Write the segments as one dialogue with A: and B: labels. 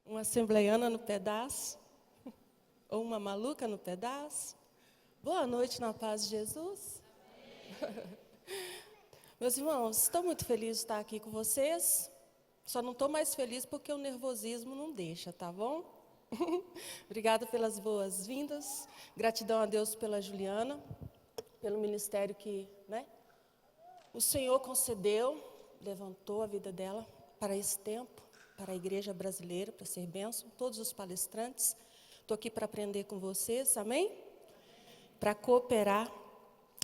A: Uma assembleiana no pedaço, ou uma maluca no pedaço. Boa noite na paz de Jesus. Meus irmãos, estou muito feliz de estar aqui com vocês. Só não estou mais feliz porque o nervosismo não deixa, tá bom? Obrigada pelas boas-vindas. Gratidão a Deus pela Juliana, pelo ministério que, o Senhor concedeu, levantou a vida dela para esse tempo, para a igreja brasileira, para ser bênção, todos os palestrantes. Estou aqui para aprender com vocês, amém? Para cooperar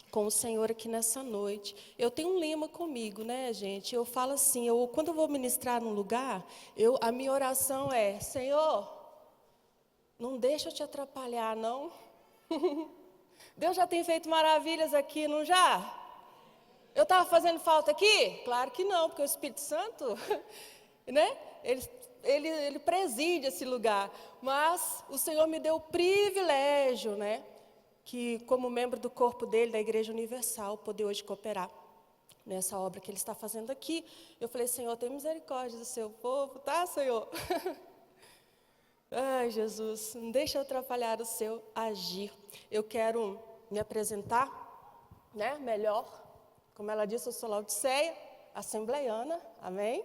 A: com o Senhor aqui nessa noite. Eu tenho um lema comigo, gente? Eu falo assim, quando eu vou ministrar num lugar, a minha oração é: Senhor, não deixa eu te atrapalhar, não. Deus já tem feito maravilhas aqui, não já? Eu estava fazendo falta aqui? Claro que não, porque o Espírito Santo, ele preside esse lugar. Mas o Senhor me deu o privilégio, que como membro do corpo dele, da Igreja Universal, poder hoje cooperar nessa obra que ele está fazendo aqui. Eu falei: Senhor, tem misericórdia do seu povo, tá, Senhor? Ai, Jesus, não deixa eu atrapalhar o seu agir. Eu quero me apresentar, melhor. Como ela disse, eu sou Laodiceia, assembleiana, amém?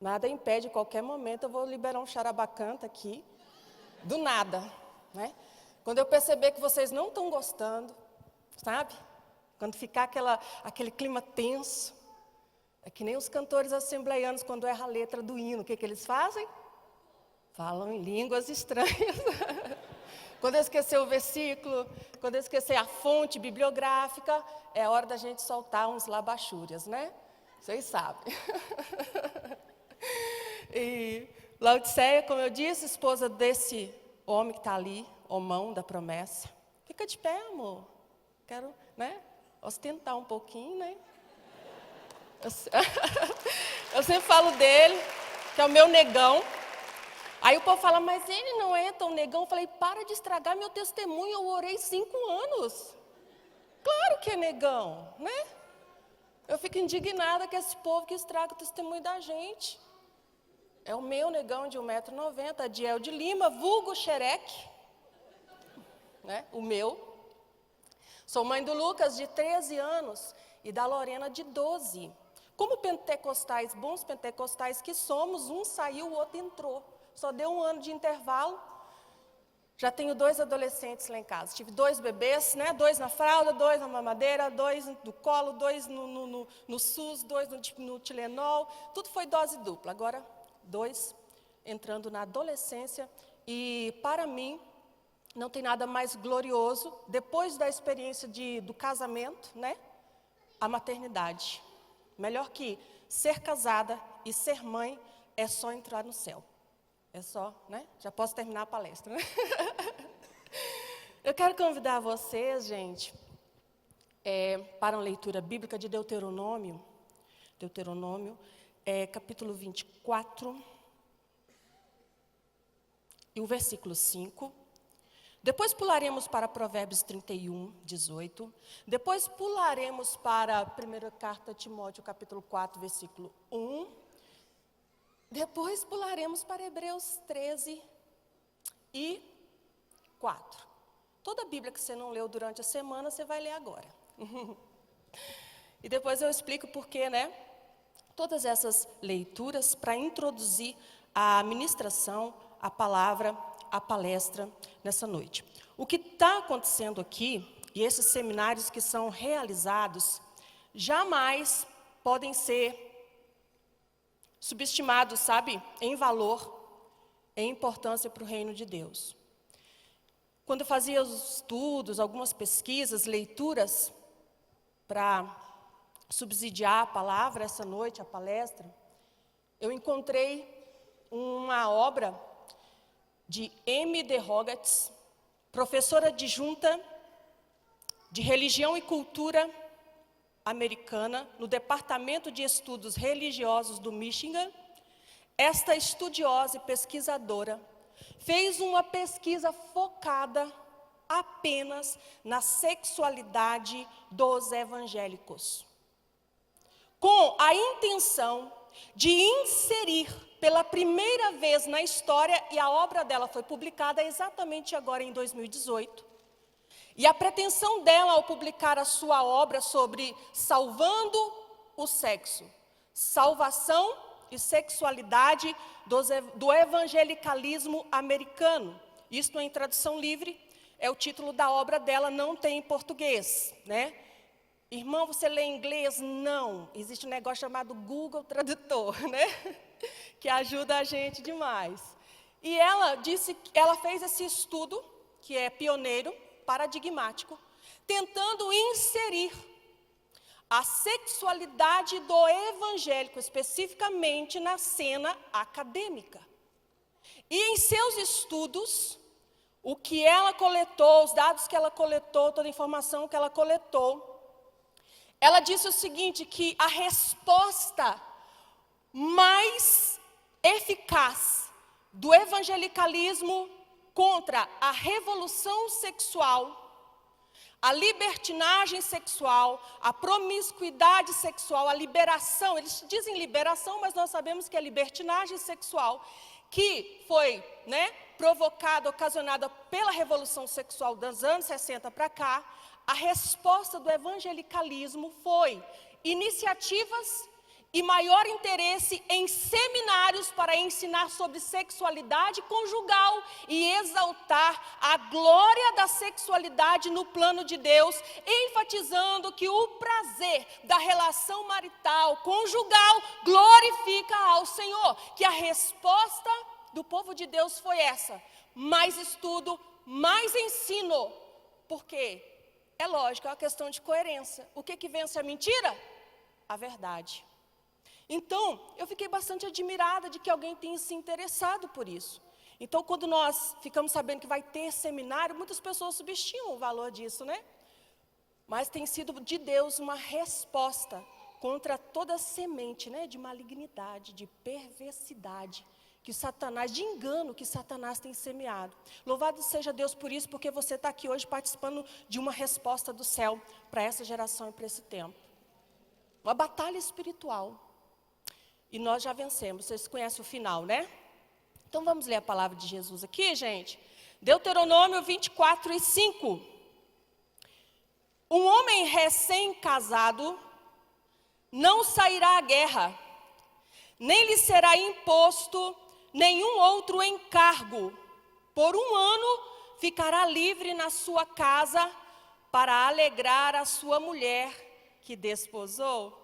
A: Nada impede, em qualquer momento eu vou liberar um charabacanta aqui, do nada, Quando eu perceber que vocês não estão gostando, sabe? Quando ficar aquele clima tenso, é que nem os cantores assembleianos, quando erra a letra do hino, o que eles fazem? Falam em línguas estranhas. Quando eu esquecer o versículo, quando eu esquecer a fonte bibliográfica, é hora da gente soltar uns labachúrias, Vocês sabem. E Laodiceia, como eu disse, esposa desse homem que está ali, homão da promessa. Fica de pé, amor. Quero, ostentar um pouquinho, Eu sempre falo dele, que é o meu negão. Aí o povo fala: mas ele não é tão negão. Eu falei: para de estragar meu testemunho, eu orei 5 anos. Claro que é negão, Eu fico indignada com esse povo que estraga o testemunho da gente. É o meu negão de 1,90 m, Adiel de Lima, vulgo xereque, o meu. Sou mãe do Lucas, de 13 anos, e da Lorena, de 12. Como pentecostais, bons pentecostais que somos, um saiu, o outro entrou. Só deu 1 ano de intervalo. Já tenho 2 adolescentes lá em casa. Tive 2 bebês, 2 na fralda, 2 na mamadeira, 2 no colo, 2 no SUS, 2 no Tilenol. Tudo foi dose dupla. Agora, 2 entrando na adolescência. E, para mim, não tem nada mais glorioso, depois da experiência do casamento, a maternidade. Melhor que ser casada e ser mãe é só entrar no céu. É só, Já posso terminar a palestra, Eu quero convidar vocês, gente, para uma leitura bíblica de Deuteronômio. Deuteronômio, capítulo 24, e o versículo 5. Depois pularemos para Provérbios 31, 18. Depois pularemos para a primeira carta a Timóteo, capítulo 4, versículo 1. Depois pularemos para Hebreus 13 e 4. Toda a Bíblia que você não leu durante a semana, você vai ler agora. E depois eu explico por quê, Todas essas leituras para introduzir a ministração, a palavra, a palestra nessa noite. O que está acontecendo aqui, e esses seminários que são realizados, jamais podem ser subestimados, em valor, em importância para o reino de Deus. Quando eu fazia os estudos, algumas pesquisas, leituras, para subsidiar a palavra essa noite, a palestra, eu encontrei uma obra de M.D. Rogatz, professora adjunta de Religião e Cultura americana, no Departamento de Estudos Religiosos do Michigan. Esta estudiosa e pesquisadora fez uma pesquisa focada apenas na sexualidade dos evangélicos, com a intenção de inserir pela primeira vez na história, e a obra dela foi publicada exatamente agora em 2018. E a pretensão dela ao publicar a sua obra sobre salvando o sexo, salvação e sexualidade do evangelicalismo americano. Isto em tradução livre, é o título da obra dela, não tem em português, né? Irmão, você lê em inglês? Não. Existe um negócio chamado Google Tradutor, né? Que ajuda a gente demais. E ela fez esse estudo, que é pioneiro, paradigmático, tentando inserir a sexualidade do evangélico, especificamente na cena acadêmica. E em seus estudos, o que ela coletou, os dados que ela coletou, toda a informação que ela coletou, ela disse o seguinte, que a resposta mais eficaz do evangelicalismo contra a revolução sexual, a libertinagem sexual, a promiscuidade sexual, a liberação, eles dizem liberação, mas nós sabemos que é libertinagem sexual, que foi, provocada, ocasionada pela revolução sexual dos anos 60 para cá. A resposta do evangelicalismo foi iniciativas e maior interesse em seminários para ensinar sobre sexualidade conjugal e exaltar a glória da sexualidade no plano de Deus, enfatizando que o prazer da relação marital, conjugal, glorifica ao Senhor. Que a resposta do povo de Deus foi essa: mais estudo, mais ensino. Por quê? É lógico, é uma questão de coerência. O que vence a mentira? A verdade. Então, eu fiquei bastante admirada de que alguém tenha se interessado por isso. Então, quando nós ficamos sabendo que vai ter seminário, muitas pessoas subestimam o valor disso, né? Mas tem sido de Deus uma resposta contra toda semente, de malignidade, de perversidade, que Satanás, de engano que Satanás tem semeado. Louvado seja Deus por isso, porque você está aqui hoje participando de uma resposta do céu para essa geração e para esse tempo. Uma batalha espiritual. E nós já vencemos. Vocês conhecem o final, né? Então vamos ler a palavra de Jesus aqui, gente. Deuteronômio 24:5. Um homem recém-casado não sairá à guerra, nem lhe será imposto nenhum outro encargo. Por 1 ano ficará livre na sua casa para alegrar a sua mulher que desposou.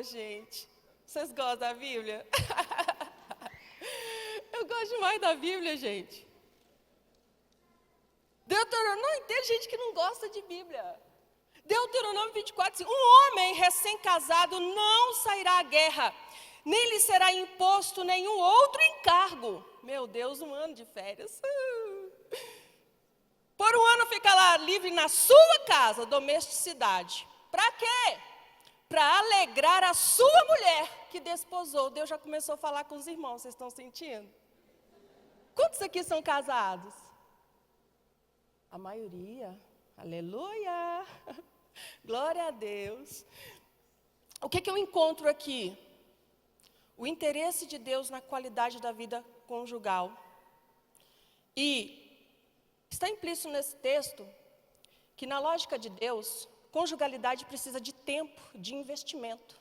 A: Gente, vocês gostam da Bíblia? Eu gosto demais da Bíblia, gente. Deuteronômio, tem gente que não gosta de Bíblia. Deuteronômio 24:5. Um homem recém-casado não sairá à guerra, nem lhe será imposto nenhum outro encargo. Meu Deus, 1 ano de férias. Por 1 ano ficará livre na sua casa, domesticidade. Para quê? Para alegrar a sua mulher que desposou. Deus já começou a falar com os irmãos, vocês estão sentindo? Quantos aqui são casados? A maioria. Aleluia! Glória a Deus. O que eu encontro aqui? O interesse de Deus na qualidade da vida conjugal. E está implícito nesse texto que, na lógica de Deus, conjugalidade precisa de tempo, de investimento.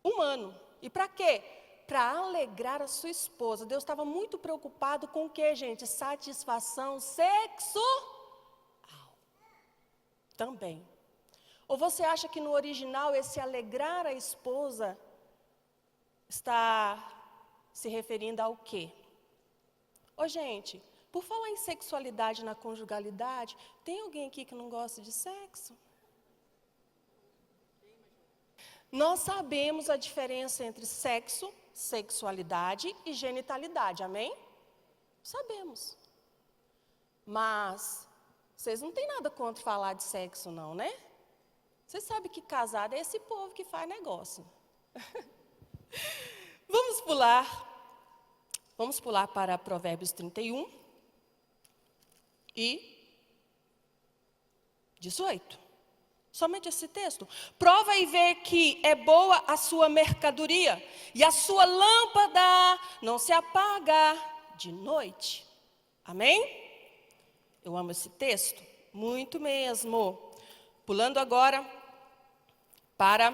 A: 1 ano. E para quê? Para alegrar a sua esposa. Deus estava muito preocupado com o quê, gente? Satisfação sexual. Também. Ou você acha que no original esse alegrar a esposa está se referindo ao quê? Gente, por falar em sexualidade na conjugalidade, tem alguém aqui que não gosta de sexo? Nós sabemos a diferença entre sexo, sexualidade e genitalidade, amém? Sabemos. Mas vocês não têm nada contra falar de sexo não, né? Vocês sabem que casado é esse povo que faz negócio. Vamos pular para Provérbios 31 e 18. Somente esse texto. Prova e vê que é boa a sua mercadoria, e a sua lâmpada não se apaga de noite. Amém? Eu amo esse texto, muito mesmo. Pulando agora para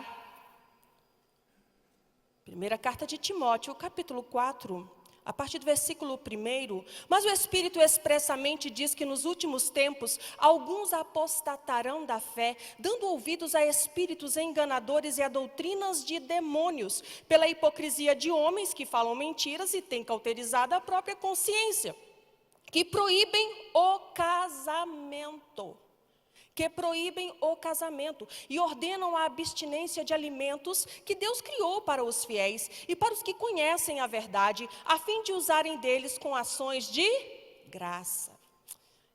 A: primeira carta de Timóteo, capítulo 4, a partir do versículo 1. Mas o Espírito expressamente diz que nos últimos tempos alguns apostatarão da fé, dando ouvidos a espíritos enganadores e a doutrinas de demônios, pela hipocrisia de homens que falam mentiras e têm cauterizado a própria consciência, que proíbem o casamento. E ordenam a abstinência de alimentos que Deus criou para os fiéis e para os que conhecem a verdade, a fim de usarem deles com ações de graça.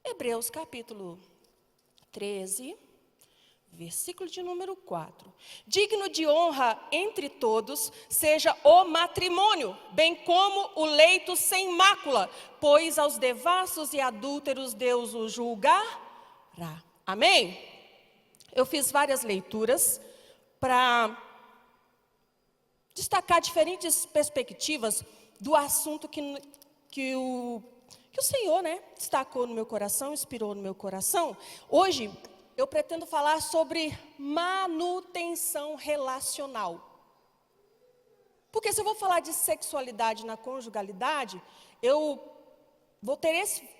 A: Hebreus capítulo 13, versículo de número 4. Digno de honra entre todos seja o matrimônio, bem como o leito sem mácula, pois aos devassos e adúlteros Deus o julgará. Amém? Eu fiz várias leituras para destacar diferentes perspectivas do assunto que o Senhor, destacou no meu coração, inspirou no meu coração. Hoje, eu pretendo falar sobre manutenção relacional. Porque se eu vou falar de sexualidade na conjugalidade, eu vou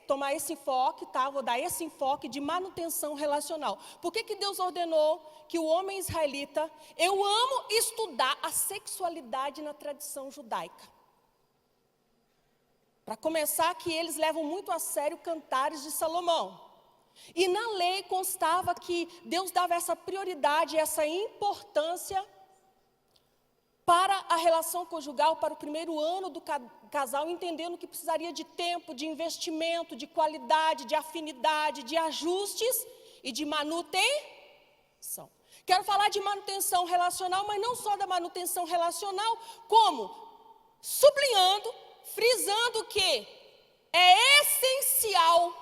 A: tomar esse enfoque, tá? Vou dar esse enfoque de manutenção relacional. Por que Deus ordenou que o homem israelita... Eu amo estudar a sexualidade na tradição judaica. Para começar, que eles levam muito a sério Cantares de Salomão. E na lei constava que Deus dava essa prioridade, essa importância para a relação conjugal, para o primeiro ano do casal, entendendo que precisaria de tempo, de investimento, de qualidade, de afinidade, de ajustes e de manutenção. Quero falar de manutenção relacional, mas não só da manutenção relacional, como sublinhando, frisando que é essencial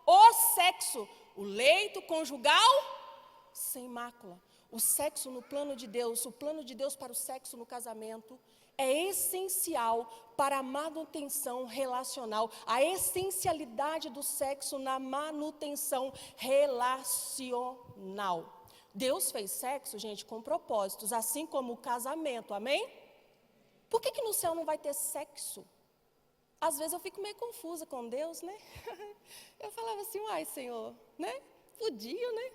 A: o sexo, o leito conjugal sem mácula. O sexo no plano de Deus, o plano de Deus para o sexo no casamento, é essencial para a manutenção relacional. A essencialidade do sexo na manutenção relacional. Deus fez sexo, gente, com propósitos, assim como o casamento, amém? Por que no céu não vai ter sexo? Às vezes eu fico meio confusa com Deus, né? Eu falava assim, uai, Senhor, né? Podia, né?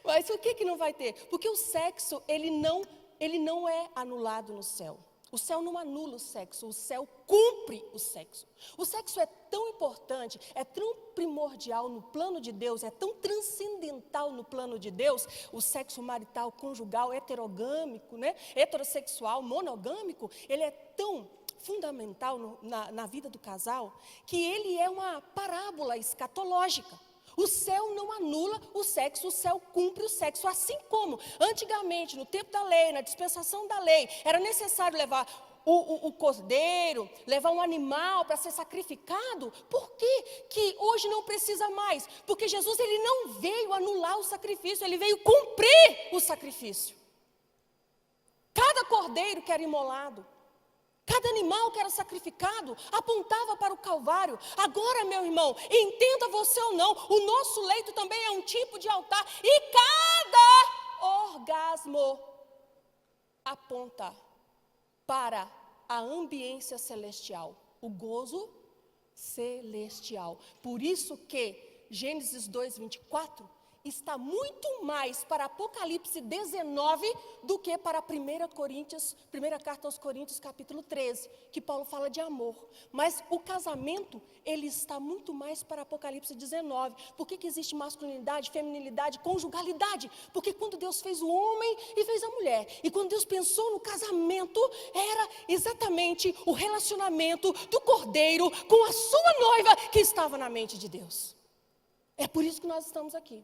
A: Mas por que não vai ter? Porque o sexo, ele não é anulado no céu. O céu não anula o sexo, o céu cumpre o sexo. O sexo é tão importante, é tão primordial no plano de Deus, é tão transcendental no plano de Deus, o sexo marital, conjugal, heterogâmico, heterossexual, monogâmico, ele é tão fundamental na vida do casal, que ele é uma parábola escatológica. O céu não anula o sexo, o céu cumpre o sexo. Assim como, antigamente, no tempo da lei, na dispensação da lei, era necessário levar o cordeiro, levar um animal para ser sacrificado. Por que hoje não precisa mais? Porque Jesus, ele não veio anular o sacrifício, ele veio cumprir o sacrifício. Cada cordeiro que era imolado, cada animal que era sacrificado apontava para o Calvário. Agora, meu irmão, entenda você ou não, o nosso leito também é um tipo de altar. E cada orgasmo aponta para a ambiência celestial, o gozo celestial. Por isso que Gênesis 2:24 está muito mais para Apocalipse 19 do que para 1 carta aos Coríntios, capítulo 13, que Paulo fala de amor. Mas o casamento, ele está muito mais para Apocalipse 19. Por que existe masculinidade, feminilidade, conjugalidade? Porque quando Deus fez o homem e fez a mulher, e quando Deus pensou no casamento, era exatamente o relacionamento do cordeiro com a sua noiva que estava na mente de Deus. É por isso que nós estamos aqui.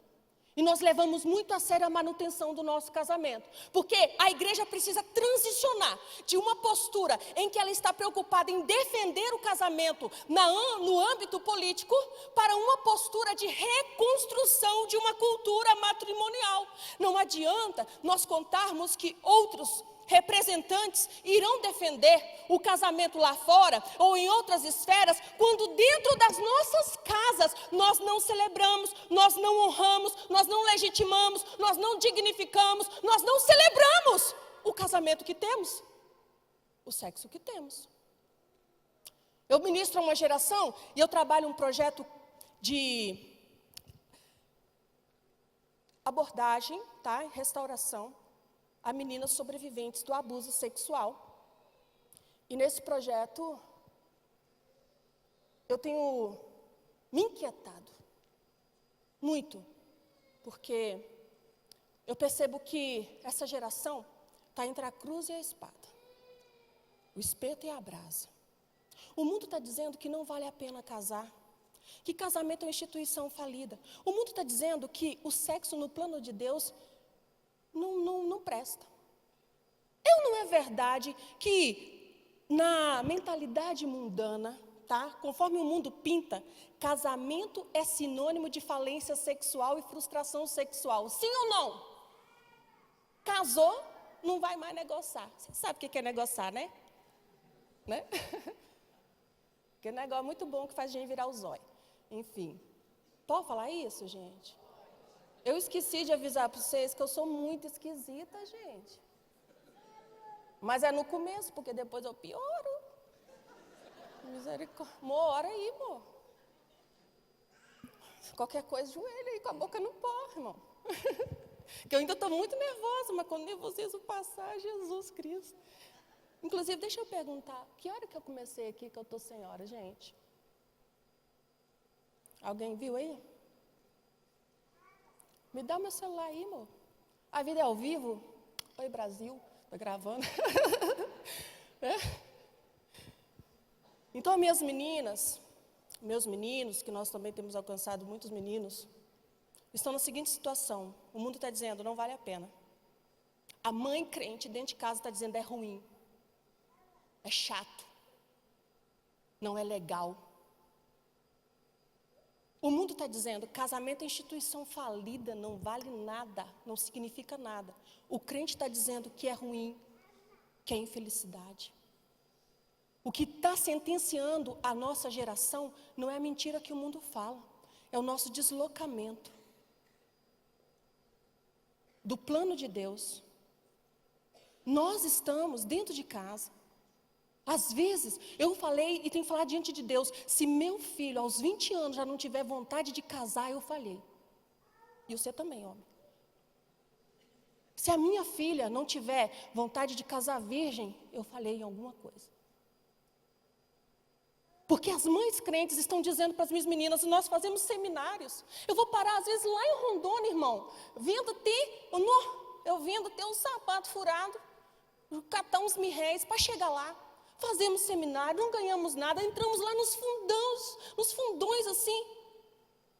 A: E nós levamos muito a sério a manutenção do nosso casamento. Porque a igreja precisa transicionar de uma postura em que ela está preocupada em defender o casamento no âmbito político, para uma postura de reconstrução de uma cultura matrimonial. Não adianta nós contarmos que outros representantes irão defender o casamento lá fora ou em outras esferas, quando dentro das nossas casas nós não celebramos, nós não honramos, nós não legitimamos, nós não dignificamos, nós não celebramos o casamento que temos, o sexo que temos. Eu ministro a uma geração e eu trabalho um projeto de abordagem, tá? Restauração a meninas sobreviventes do abuso sexual. E nesse projeto, eu tenho me inquietado muito, porque eu percebo que essa geração está entre a cruz e a espada, o espeto e a brasa. O mundo está dizendo que não vale a pena casar, que casamento é uma instituição falida. O mundo está dizendo que o sexo no plano de Deus não presta. Não é verdade que na mentalidade mundana, tá? Conforme o mundo pinta, casamento é sinônimo de falência sexual e frustração sexual. Sim ou não? Casou, não vai mais negociar. Você sabe o que é negociar, né? Que negócio muito bom que faz a gente virar o zóio. Enfim, pode falar isso, gente? Eu esqueci de avisar para vocês que eu sou muito esquisita, gente. Mas é no começo, porque depois eu pioro. Misericórdia. Ora aí, amor. Qualquer coisa, joelho aí, com a boca no pó, irmão. Que eu ainda estou muito nervosa, mas quando o nervosismo passar, Jesus Cristo. Inclusive, deixa eu perguntar, que hora que eu comecei aqui, que eu estou sem hora, gente? Alguém viu aí? Me dá meu celular aí, amor. A vida é ao vivo? Oi, Brasil. Estou gravando. Então, minhas meninas, meus meninos, que nós também temos alcançado muitos meninos, estão na seguinte situação. O mundo está dizendo, não vale a pena. A mãe crente dentro de casa está dizendo, é ruim. É chato. Não é legal. O mundo está dizendo, casamento é instituição falida, não vale nada, não significa nada. O crente está dizendo que é ruim, que é infelicidade. O que está sentenciando a nossa geração não é a mentira que o mundo fala, é o nosso deslocamento do plano de Deus. Nós estamos dentro de casa. Às vezes, eu falei e tenho que falar diante de Deus, se meu filho aos 20 anos já não tiver vontade de casar, eu falhei. E você também, homem. Se a minha filha não tiver vontade de casar virgem, eu falhei em alguma coisa. Porque as mães crentes estão dizendo para as minhas meninas, nós fazemos seminários. Eu vou parar, às vezes, lá em Rondônia, irmão, eu vindo ter um sapato furado, catar uns mirréis para chegar lá. Fazemos seminário, não ganhamos nada, entramos lá nos fundões assim,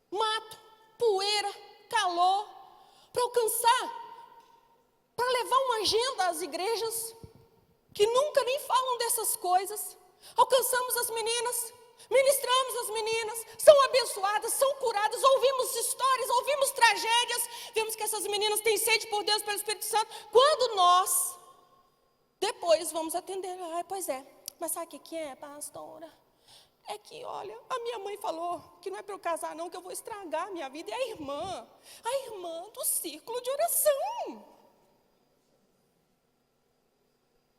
A: mato, poeira, calor, para alcançar, para levar uma agenda às igrejas, que nunca nem falam dessas coisas. Alcançamos as meninas, ministramos as meninas, são abençoadas, são curadas, ouvimos histórias, ouvimos tragédias, vemos que essas meninas têm sede por Deus, pelo Espírito Santo, quando nós... Depois vamos atender. Pois é, mas sabe o que é, pastora? É que, olha, a minha mãe falou que não é para eu casar não, que eu vou estragar a minha vida. É a irmã do círculo de oração.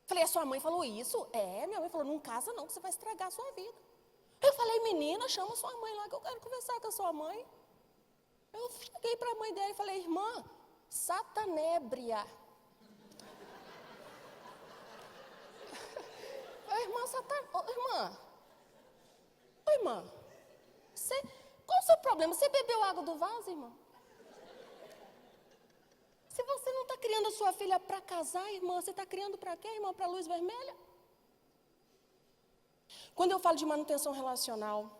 A: Falei, a sua mãe falou isso? Minha mãe falou, não casa não, que você vai estragar a sua vida. Eu falei, menina, chama sua mãe lá, que eu quero conversar com a sua mãe. Eu cheguei para a mãe dela e falei, irmã, satanébria. Irmã, qual o seu problema? Você bebeu água do vaso, irmã? Se você não está criando a sua filha para casar, irmã, você está criando para quê, irmã? Para a luz vermelha? Quando eu falo de manutenção relacional,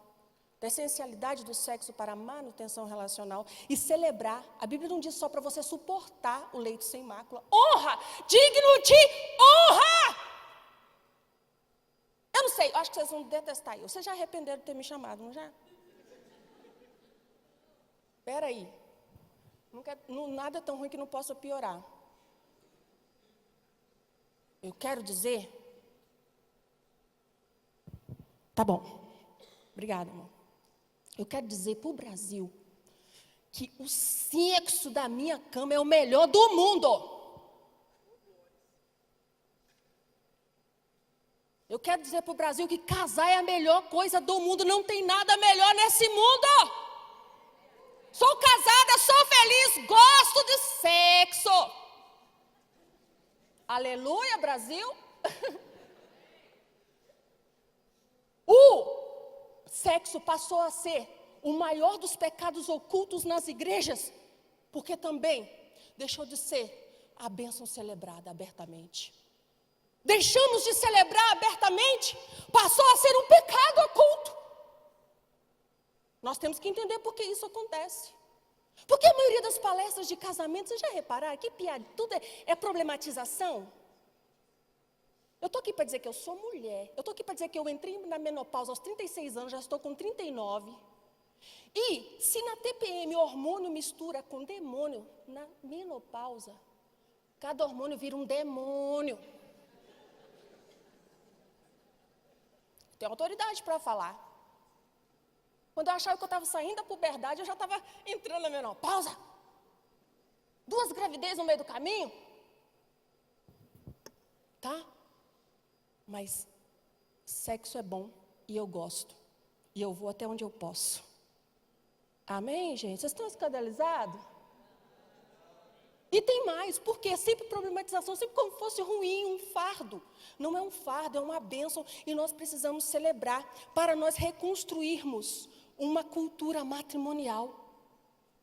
A: da essencialidade do sexo para a manutenção relacional e celebrar. A Bíblia não diz só para você suportar o leito sem mácula. Honra! Digno de honra! Eu não sei, eu acho que vocês vão detestar eu. Vocês já arrependeram de ter me chamado, não já? Espera aí. Nada é tão ruim que não possa piorar. Eu quero dizer... Tá bom. Obrigada, amor. Eu quero dizer para o Brasil que o sexo da minha cama é o melhor do mundo. Eu quero dizer para o Brasil que casar é a melhor coisa do mundo. Não tem nada melhor nesse mundo. Sou casada, sou feliz, gosto de sexo. Aleluia, Brasil. O sexo passou a ser o maior dos pecados ocultos nas igrejas, porque também deixou de ser a bênção celebrada abertamente. Deixamos de celebrar abertamente, passou a ser um pecado oculto. Nós temos que entender por que isso acontece. Porque a maioria das palestras de casamento, vocês já repararam, que piada, tudo é problematização? Eu estou aqui para dizer que eu sou mulher. Eu estou aqui para dizer que eu entrei na menopausa aos 36 anos, já estou com 39. E se na TPM o hormônio mistura com demônio, na menopausa, cada hormônio vira um demônio. Tenho autoridade para falar. Quando eu achava que eu estava saindo da puberdade, eu já estava entrando na menopausa. 2 gravidezes no meio do caminho. Tá? Mas sexo é bom e eu gosto. E eu vou até onde eu posso. Amém, gente? Vocês estão escandalizados? E tem mais, porque é sempre problematização, sempre como fosse ruim, um fardo. Não é um fardo, é uma bênção. E nós precisamos celebrar para nós reconstruirmos uma cultura matrimonial.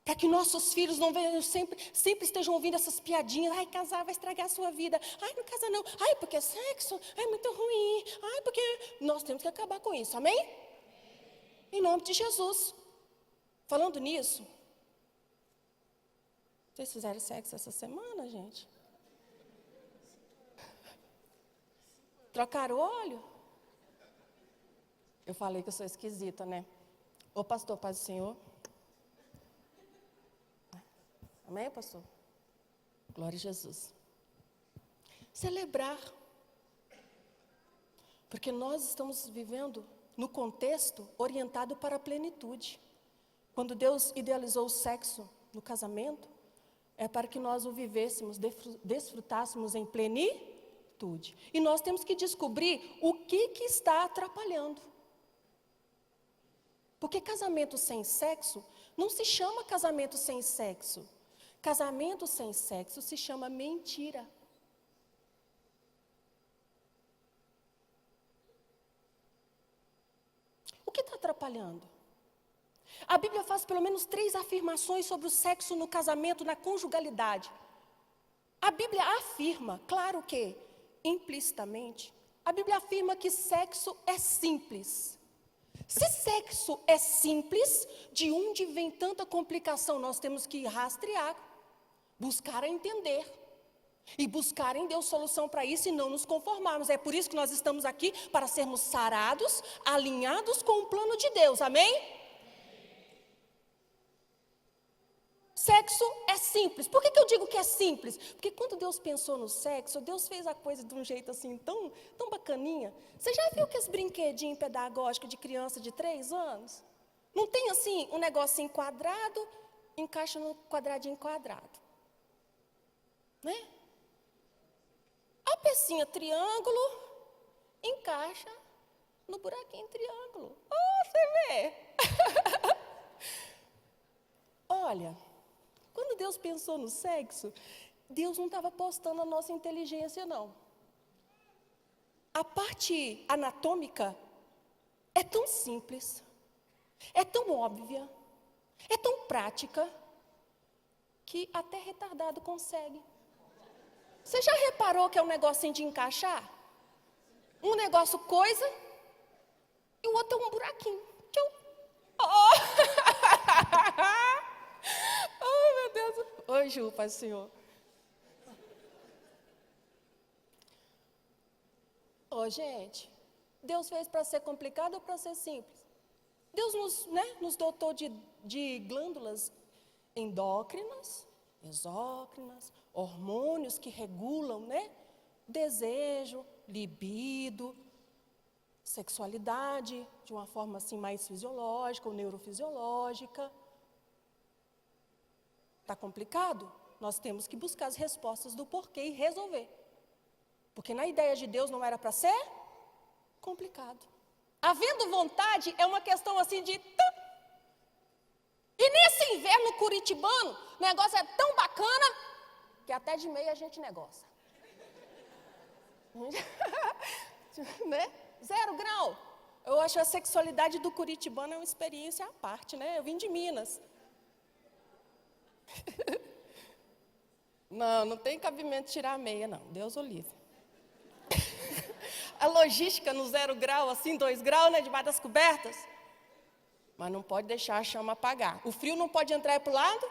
A: Para que nossos filhos não venham sempre estejam ouvindo essas piadinhas. Ai, casar vai estragar a sua vida. Ai, não casa não. Ai, porque sexo é muito ruim. Ai, porque... Nós temos que acabar com isso, amém? Em nome de Jesus. Falando nisso, vocês fizeram sexo essa semana, gente? Trocaram o óleo? Eu falei que eu sou esquisita, né? Ô pastor, paz do Senhor. Amém, pastor? Glória a Jesus. Celebrar. Porque nós estamos vivendo no contexto orientado para a plenitude. Quando Deus idealizou o sexo no casamento, é para que nós o vivêssemos, desfrutássemos em plenitude. E nós temos que descobrir o que está atrapalhando. Porque casamento sem sexo não se chama casamento sem sexo. Casamento sem sexo se chama mentira. O que está atrapalhando? A Bíblia faz pelo menos 3 afirmações sobre o sexo no casamento, na conjugalidade. A Bíblia afirma, claro que implicitamente, a Bíblia afirma que sexo é simples. Se sexo é simples, de onde vem tanta complicação? Nós temos que rastrear, buscar entender e buscar em Deus solução para isso e não nos conformarmos. É por isso que nós estamos aqui, para sermos sarados, alinhados com o plano de Deus, amém? Sexo é simples. Por que eu digo que é simples? Porque quando Deus pensou no sexo, Deus fez a coisa de um jeito assim tão bacaninha. Você já viu que esse brinquedinho pedagógico de criança de 3 anos? Não tem assim um negocinho quadrado, encaixa no quadradinho quadrado. Né? A pecinha triângulo encaixa no buraquinho triângulo. Oh, você vê? Olha, quando Deus pensou no sexo, Deus não estava apostando a nossa inteligência, não. A parte anatômica é tão simples, é tão óbvia, é tão prática, que até retardado consegue. Você já reparou que é um negocinho de encaixar? Um negócio coisa e o outro é um buraquinho. Tchau. Oh! Oh, meu Deus. Oi, Ju, Pai do Senhor. Oh, gente, Deus fez para ser complicado ou para ser simples? Deus nos dotou de glândulas endócrinas, exócrinas, hormônios que regulam, desejo, libido, sexualidade, de uma forma assim mais fisiológica ou neurofisiológica. Está complicado? Nós temos que buscar as respostas do porquê e resolver. Porque na ideia de Deus não era para ser complicado. Havendo vontade é uma questão assim de... E nesse inverno curitibano, o negócio é tão bacana que até de meia a gente negocia. Né? 0 grau. Eu acho a sexualidade do curitibano é uma experiência à parte, né? Eu vim de Minas. Não tem cabimento tirar a meia, não. Deus o livre. A logística no 0 grau, assim, 2 graus, debaixo das cobertas. Mas não pode deixar a chama apagar. O frio não pode entrar para o lado.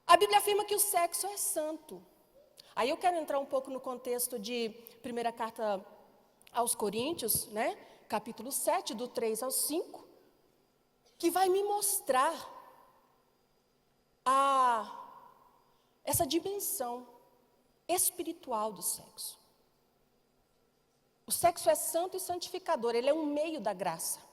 A: A Bíblia afirma que o sexo é santo. Aí eu quero entrar um pouco no contexto de primeira carta aos Coríntios, capítulo 7, do 3 ao 5, que vai me mostrar essa dimensão espiritual do sexo. O sexo é santo e santificador, ele é um meio da graça.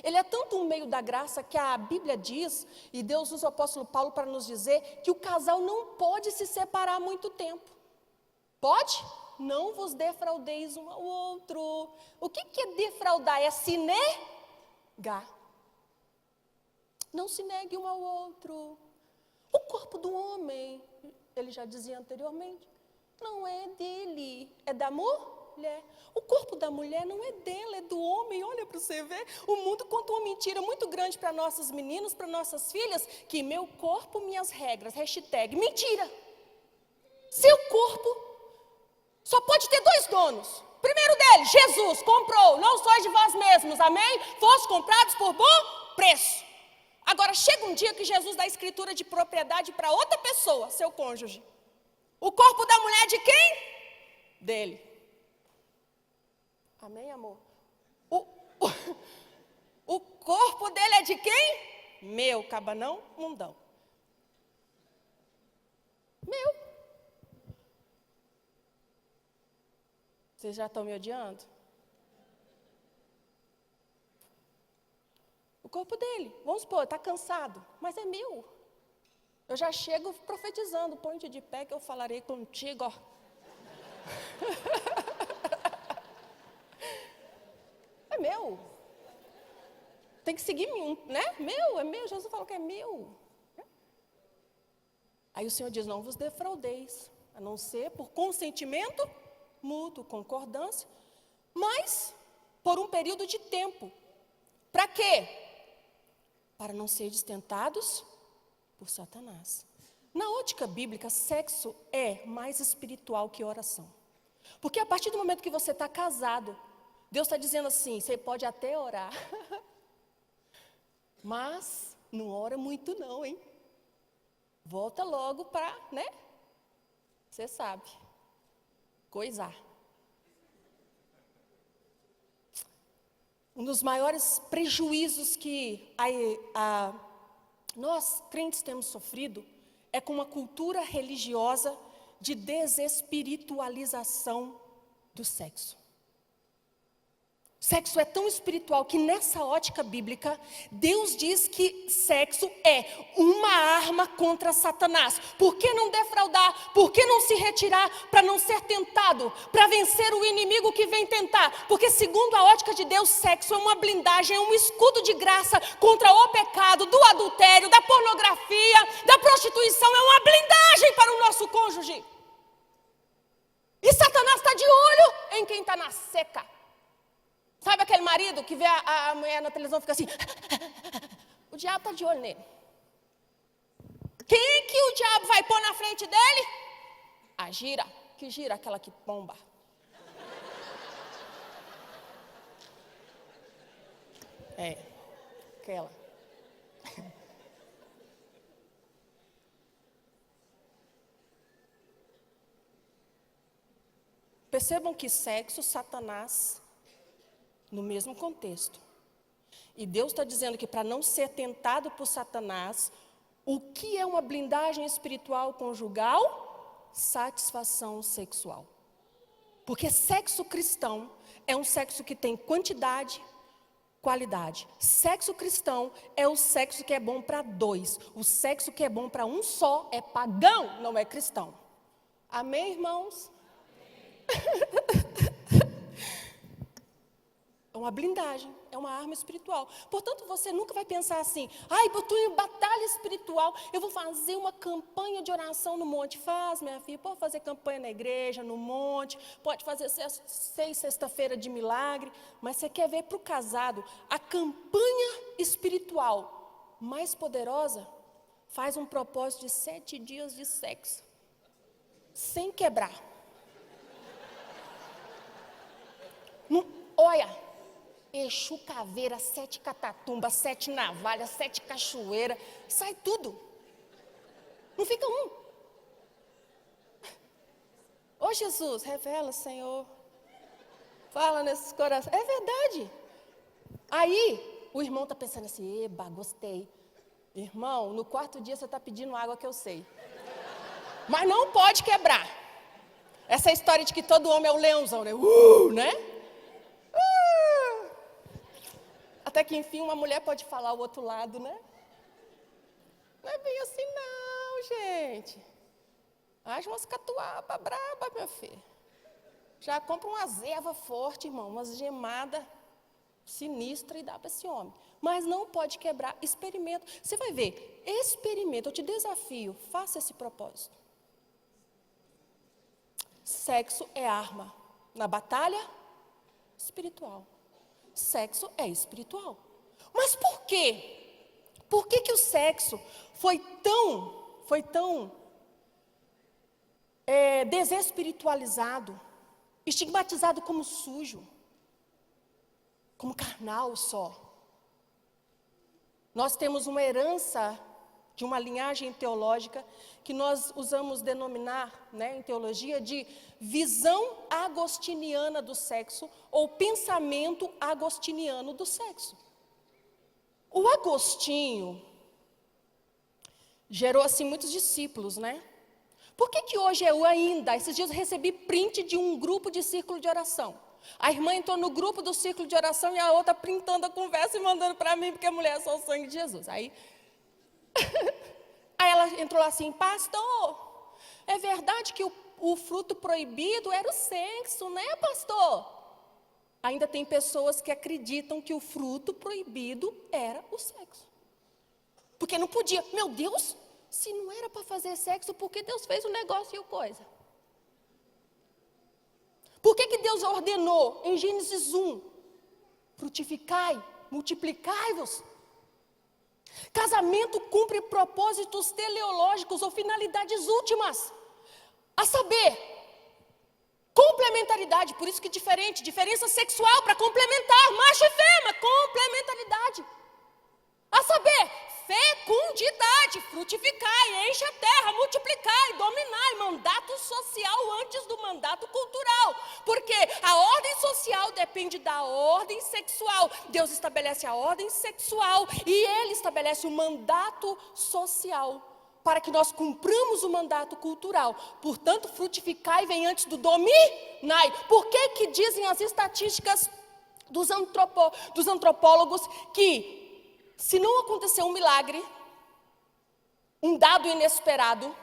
A: Ele é tanto um meio da graça que a Bíblia diz, e Deus usa o apóstolo Paulo para nos dizer, que o casal não pode se separar há muito tempo. Pode? Não vos defraudeis um ao outro. O que é defraudar? É se negar. Não se negue um ao outro. O corpo do homem, ele já dizia anteriormente, não é dele, é da mulher. O corpo da mulher não é dela, é do homem. Olha para você ver, o mundo conta uma mentira muito grande para nossos meninos, para nossas filhas, que meu corpo, minhas regras, hashtag, mentira. Seu corpo só pode ter 2 donos. Primeiro dele, Jesus, comprou, não sois de vós mesmos, amém? Foste comprados por bom preço. Agora, chega um dia que Jesus dá escritura de propriedade para outra pessoa, seu cônjuge. O corpo da mulher é de quem? Dele. Amém, amor? O corpo dele é de quem? Meu, cabanão, mundão. Meu. Vocês já estão me odiando? O corpo dele, vamos supor, está cansado, mas é meu. Eu já chego profetizando, põe-te de pé que eu falarei contigo, ó. É meu. Tem que seguir, Meu, é meu. Jesus falou que é meu. Aí o Senhor diz, não vos defraudeis, a não ser por consentimento mútuo, concordância, mas por um período de tempo. Para quê? Para não serem tentados por Satanás. Na ótica bíblica, sexo é mais espiritual que oração. Porque a partir do momento que você está casado, Deus está dizendo assim, você pode até orar, mas não ora muito não, hein? Volta logo para, Você sabe, coisar. Um dos maiores prejuízos que nós, crentes, temos sofrido é com uma cultura religiosa de desespiritualização do sexo. Sexo é tão espiritual que nessa ótica bíblica, Deus diz que sexo é uma arma contra Satanás. Por que não defraudar? Por que não se retirar para não ser tentado? Para vencer o inimigo que vem tentar? Porque segundo a ótica de Deus, sexo é uma blindagem, é um escudo de graça contra o pecado, do adultério, da pornografia, da prostituição. É uma blindagem para o nosso cônjuge. E Satanás está de olho em quem está na seca. Sabe aquele marido que vê a mulher na televisão e fica assim? O diabo está de olho nele. Quem que o diabo vai pôr na frente dele? A gira, que gira aquela que bomba. Aquela. Percebam que sexo, Satanás, no mesmo contexto. E Deus está dizendo que para não ser tentado por Satanás, o que é uma blindagem espiritual conjugal? Satisfação sexual. Porque sexo cristão é um sexo que tem quantidade, qualidade. Sexo cristão é o sexo que é bom para dois. O sexo que é bom para um só é pagão, não é cristão. Amém, irmãos? É uma blindagem, é uma arma espiritual. Portanto, você nunca vai pensar assim, ai, eu estou em batalha espiritual, eu vou fazer uma campanha de oração no monte. Faz, minha filha, pode fazer campanha na igreja, no monte, pode fazer 6 sexta-feira de milagre, mas você quer ver para o casado a campanha espiritual mais poderosa? Faz um propósito de 7 dias de sexo, sem quebrar. Olha, Exu, caveira, 7 catatumbas, 7 navalhas, 7 cachoeiras, sai tudo. Não fica um. Ô Jesus, revela, Senhor. Fala nesses corações. É verdade. Aí, o irmão está pensando assim, eba, gostei. Irmão, no 4º dia você está pedindo água que eu sei. Mas não pode quebrar. Essa história de que todo homem é o leãozão, né? Até que, enfim, uma mulher pode falar o outro lado, né? Não é bem assim, não, gente. Haja umas catuaba braba, meu filho. Já compra uma erva forte, irmão, umas gemada sinistra e dá para esse homem. Mas não pode quebrar. Experimenta. Você vai ver. Experimenta. Eu te desafio. Faça esse propósito. Sexo é arma na batalha espiritual. Sexo é espiritual. Mas por quê? Por que o sexo foi tão desespiritualizado, estigmatizado como sujo, como carnal só? Nós temos uma herança de uma linhagem teológica que nós usamos denominar, né, em teologia, de visão agostiniana do sexo ou pensamento agostiniano do sexo. O Agostinho gerou assim muitos discípulos, né? Por que hoje eu ainda, esses dias eu recebi print de um grupo de círculo de oração. A irmã entrou no grupo do círculo de oração e a outra printando a conversa e mandando para mim, porque a mulher é só o sangue de Jesus. Aí ela entrou lá assim, pastor, é verdade que o fruto proibido era o sexo, né, pastor? Ainda tem pessoas que acreditam que o fruto proibido era o sexo. Porque não podia. Meu Deus, se não era para fazer sexo, por que Deus fez o negócio e o coisa? Por que Deus ordenou em Gênesis 1, frutificai, multiplicai-vos? Casamento cumpre propósitos teleológicos ou finalidades últimas. A saber, complementaridade, por isso que diferença sexual para complementar, macho e fêmea, complementaridade. A saber, fecundidade, frutificai, enche a terra, multiplicai, dominai, mandato social antes do mandato cultural. Porque a ordem social depende da ordem sexual. Deus estabelece a ordem sexual e Ele estabelece o mandato social para que nós cumpramos o mandato cultural. Portanto, frutificai vem antes do dominai. Por que dizem as estatísticas dos antropólogos que se não acontecer um milagre, um dado inesperado,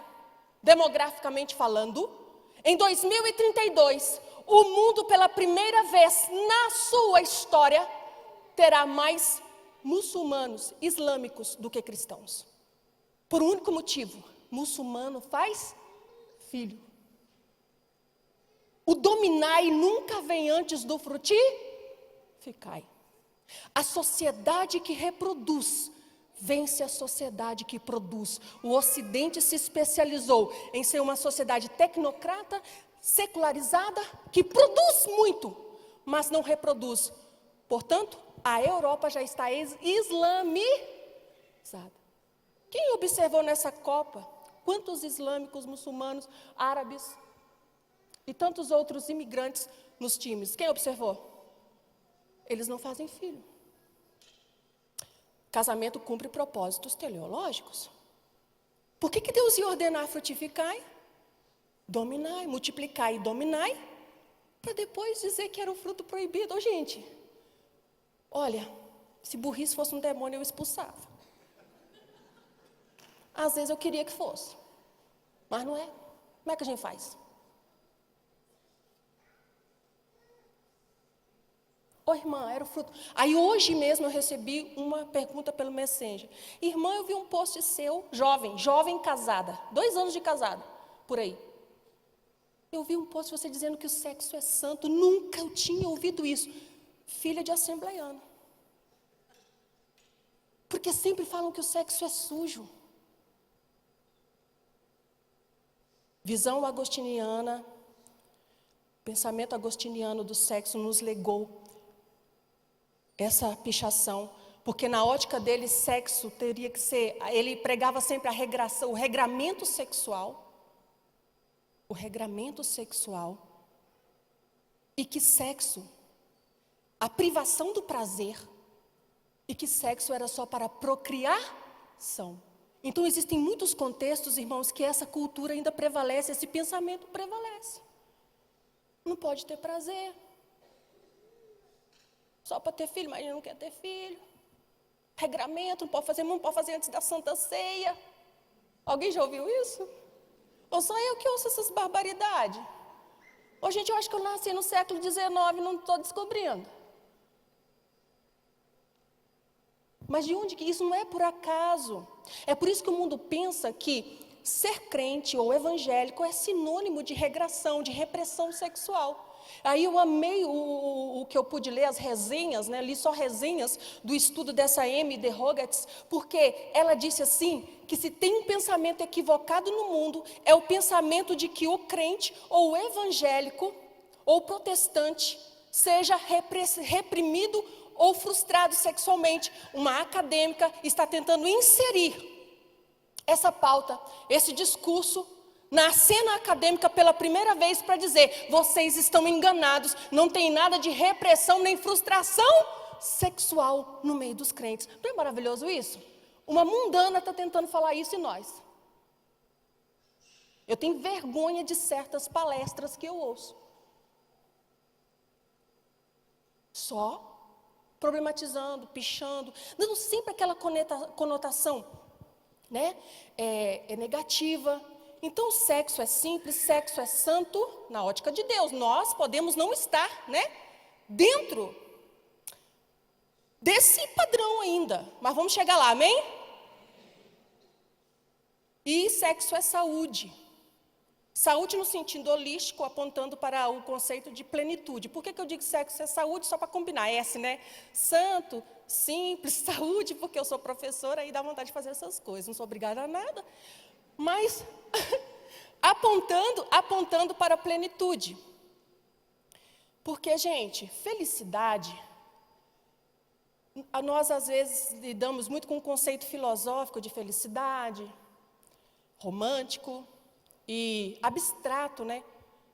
A: demograficamente falando, em 2032, o mundo pela primeira vez na sua história terá mais muçulmanos islâmicos do que cristãos. Por um único motivo, muçulmano faz filho. O dominai nunca vem antes do frutificai. A sociedade que reproduz vence a sociedade que produz. O Ocidente se especializou em ser uma sociedade tecnocrata, secularizada, que produz muito, mas não reproduz. Portanto, a Europa já está islamizada. Quem observou nessa Copa? Quantos islâmicos, muçulmanos, árabes e tantos outros imigrantes nos times. Quem observou? Eles não fazem filho. Casamento cumpre propósitos teleológicos. Por que Deus ia ordenar frutificai, dominai, multiplicai e dominai, para depois dizer que era um fruto proibido? Ô, gente, olha, se burrice fosse um demônio, eu expulsava. Às vezes eu queria que fosse, mas não é. Como é que a gente faz? Ô, irmã, era o fruto. Aí hoje mesmo eu recebi uma pergunta pelo Messenger. Irmã, eu vi um post seu, jovem casada, 2 anos de casada, por aí. Eu vi um post você dizendo que o sexo é santo. Nunca eu tinha ouvido isso. Filha de assembleiano. Porque sempre falam que o sexo é sujo. Visão agostiniana, pensamento agostiniano do sexo nos legou essa pichação, porque na ótica dele, sexo teria que ser, ele pregava sempre a regração, o regramento sexual, e que sexo, a privação do prazer, e que sexo era só para procriação. Então existem muitos contextos, irmãos, que essa cultura ainda prevalece, esse pensamento prevalece. Não pode ter prazer. Só para ter filho, mas ele não quer ter filho. Regramento, não pode fazer antes da Santa Ceia. Alguém já ouviu isso? Ou só eu que ouço essas barbaridades? Ô, gente, eu acho que eu nasci no século XIX, não estou descobrindo. Mas de onde que isso não é por acaso? É por isso que o mundo pensa que ser crente ou evangélico é sinônimo de regração, de repressão sexual. Aí eu amei o que eu pude ler, as resenhas, né? Li só resenhas do estudo dessa Amy de Rogatz, porque ela disse assim, que se tem um pensamento equivocado no mundo, é o pensamento de que o crente ou o evangélico ou protestante seja reprimido ou frustrado sexualmente. Uma acadêmica está tentando inserir essa pauta, esse discurso, na cena acadêmica pela primeira vez para dizer, vocês estão enganados, não tem nada de repressão nem frustração sexual no meio dos crentes. Não é maravilhoso isso? Uma mundana está tentando falar isso em nós. Eu tenho vergonha de certas palestras que eu ouço. Só problematizando, pichando, dando sempre aquela conotação, né? É negativa. Então, o sexo é simples, sexo é santo, na ótica de Deus. Nós podemos não estar, né, dentro desse padrão ainda, mas vamos chegar lá, amém? E sexo é saúde. Saúde no sentido holístico, apontando para o conceito de plenitude. Por que eu digo sexo é saúde? Só para combinar, S, né? Santo, simples, saúde, porque eu sou professora e dá vontade de fazer essas coisas, não sou obrigada a nada. Mas apontando para a plenitude. Porque, gente, felicidade, nós às vezes lidamos muito com o conceito filosófico de felicidade, romântico e abstrato, né,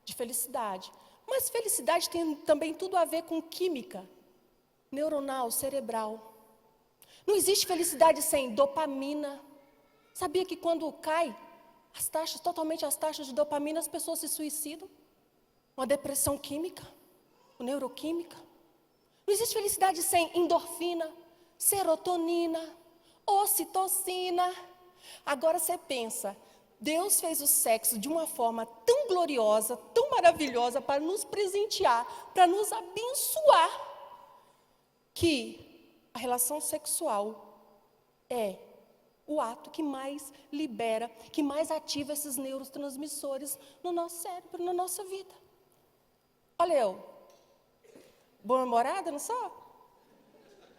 A: de felicidade. Mas felicidade tem também tudo a ver com química neuronal, cerebral. Não existe felicidade sem dopamina. Sabia que quando cai as taxas de dopamina, as pessoas se suicidam? Uma depressão química, neuroquímica. Não existe felicidade sem endorfina, serotonina, ocitocina. Agora você pensa, Deus fez o sexo de uma forma tão gloriosa, tão maravilhosa, para nos presentear, para nos abençoar, que a relação sexual é o ato que mais libera, que mais ativa esses neurotransmissores no nosso cérebro, na nossa vida. Olha eu, boa-humorada, não sou?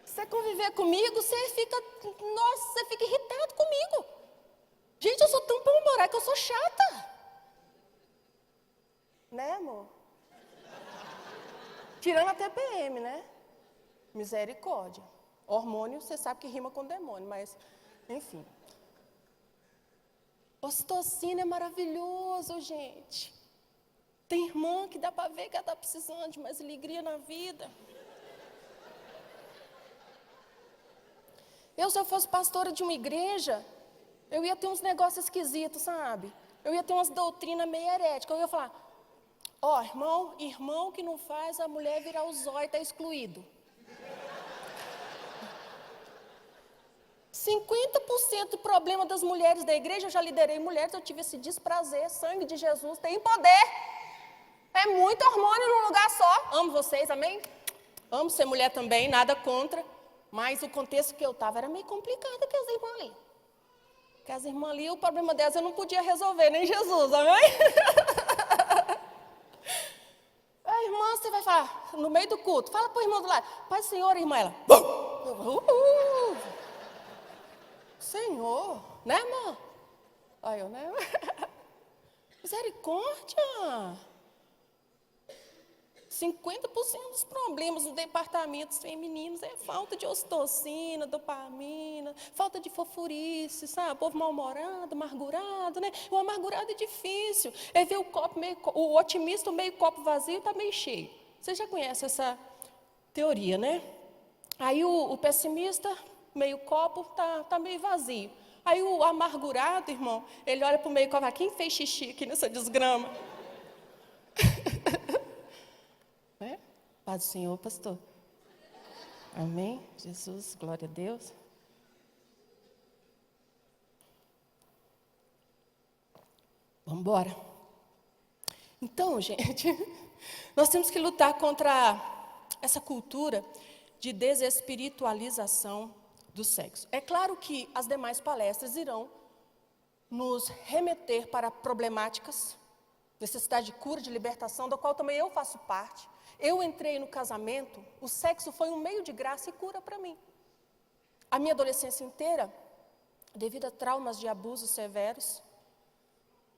A: Você conviver comigo, você fica irritado comigo. Gente, eu sou tão boa-humorada que eu sou chata. Né, amor? Tirando a TPM, né? Misericórdia. Hormônio, você sabe que rima com demônio, mas, enfim. Ocitocina é maravilhoso, gente. Tem irmã que dá para ver que ela está precisando de mais alegria na vida. Se eu fosse pastora de uma igreja, eu ia ter uns negócios esquisitos, sabe? Eu ia ter umas doutrinas meio heréticas. Eu ia falar, irmão que não faz a mulher virar o zóio, está excluído. 50% do problema das mulheres da igreja, eu já liderei mulheres, eu tive esse desprazer, sangue de Jesus tem poder. É muito hormônio num lugar só. Amo vocês, amém? Amo ser mulher também, nada contra. Mas o contexto que eu estava era meio complicado com as irmãs ali. Porque as irmãs ali, o problema delas eu não podia resolver, nem Jesus, amém? A irmã, você vai falar, no meio do culto, fala para o irmão do lado, Pai Senhor, irmã, ela. Senhor, né, irmã? Aí eu, né? Misericórdia. 50% dos problemas nos departamentos femininos é falta de ocitocina, dopamina, falta de fofurice, sabe? O povo mal-humorado, amargurado, né? O amargurado é difícil. É ver o otimista, o meio copo vazio está meio cheio. Você já conhece essa teoria, né? Aí o pessimista, meio copo, tá meio vazio. Aí o amargurado, irmão, ele olha para o meio copo, quem fez xixi aqui nessa desgrama? Né? Paz do Senhor, pastor. Amém? Jesus, glória a Deus. Vamos embora. Então, gente, nós temos que lutar contra essa cultura de desespiritualização do sexo. É claro que as demais palestras irão nos remeter para problemáticas, necessidade de cura, de libertação, da qual também eu faço parte. Eu entrei no casamento, o sexo foi um meio de graça e cura para mim. A minha adolescência inteira, devido a traumas de abusos severos,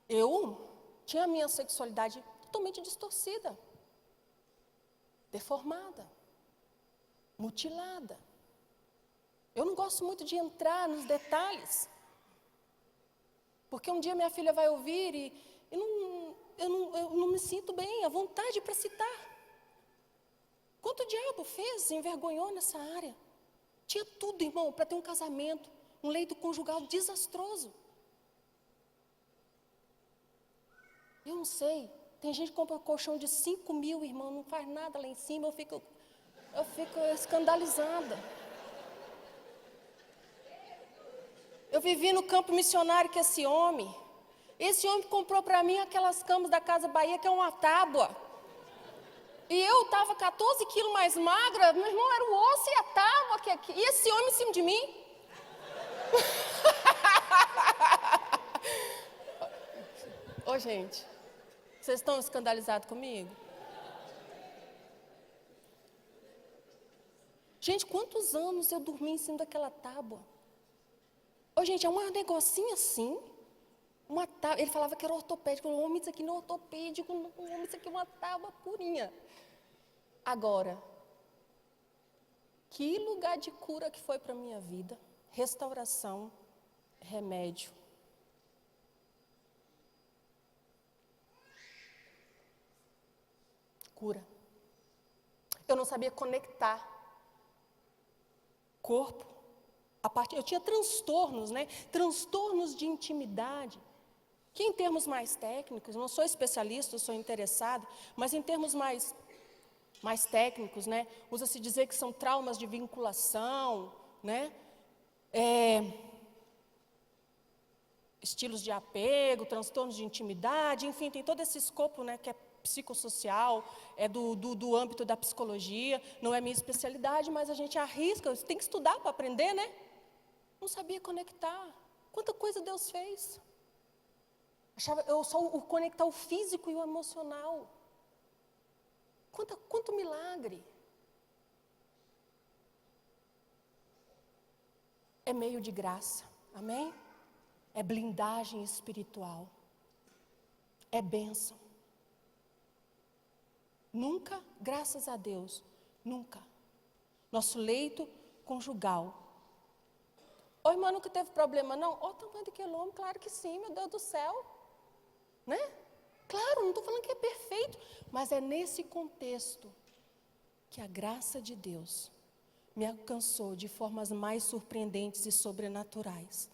A: eu tinha a minha sexualidade totalmente distorcida, deformada, mutilada. Eu não gosto muito de entrar nos detalhes, porque um dia minha filha vai ouvir e eu não me sinto bem, à vontade para citar. Quanto o diabo fez, se envergonhou nessa área? Tinha tudo, irmão, para ter um casamento, um leito conjugal desastroso. Eu não sei, tem gente que compra um colchão de 5 mil, irmão, não faz nada lá em cima, eu fico escandalizada. Eu vivi no campo missionário com esse homem comprou para mim aquelas camas da Casa Bahia, que é uma tábua. E eu estava 14 quilos mais magra, meu irmão, era o osso e a tábua. E esse homem em cima de mim. Ô, gente, vocês estão escandalizados comigo? Gente, quantos anos eu dormi em cima daquela tábua? Ô, gente, é um negocinho assim. Ele falava que era ortopédico. O homem, isso aqui não é ortopédico, o homem, isso aqui é uma tábua purinha. Agora, que lugar de cura que foi para a minha vida? Restauração, remédio. Cura. Eu não sabia conectar corpo. Eu tinha transtornos, né? Transtornos de intimidade. Que em termos mais técnicos, não sou especialista, sou interessado, mas em termos mais técnicos, né? Usa-se dizer que são traumas de vinculação, né? Estilos de apego, transtornos de intimidade, enfim, tem todo esse escopo, né, que é psicossocial, é do âmbito da psicologia, não é minha especialidade, mas a gente arrisca, tem que estudar para aprender, né? Não sabia conectar. Quanta coisa Deus fez. Eu só conectar o físico e o emocional. Quanto milagre. É meio de graça, amém? É blindagem espiritual. É bênção. Nunca, graças a Deus, nunca. Nosso leito conjugal. Ô, irmã, nunca teve problema, não? Ó, o tamanho daquele homem, claro que sim, meu Deus do céu. Né? Claro, não estou falando que é perfeito, mas é nesse contexto que a graça de Deus me alcançou de formas mais surpreendentes e sobrenaturais.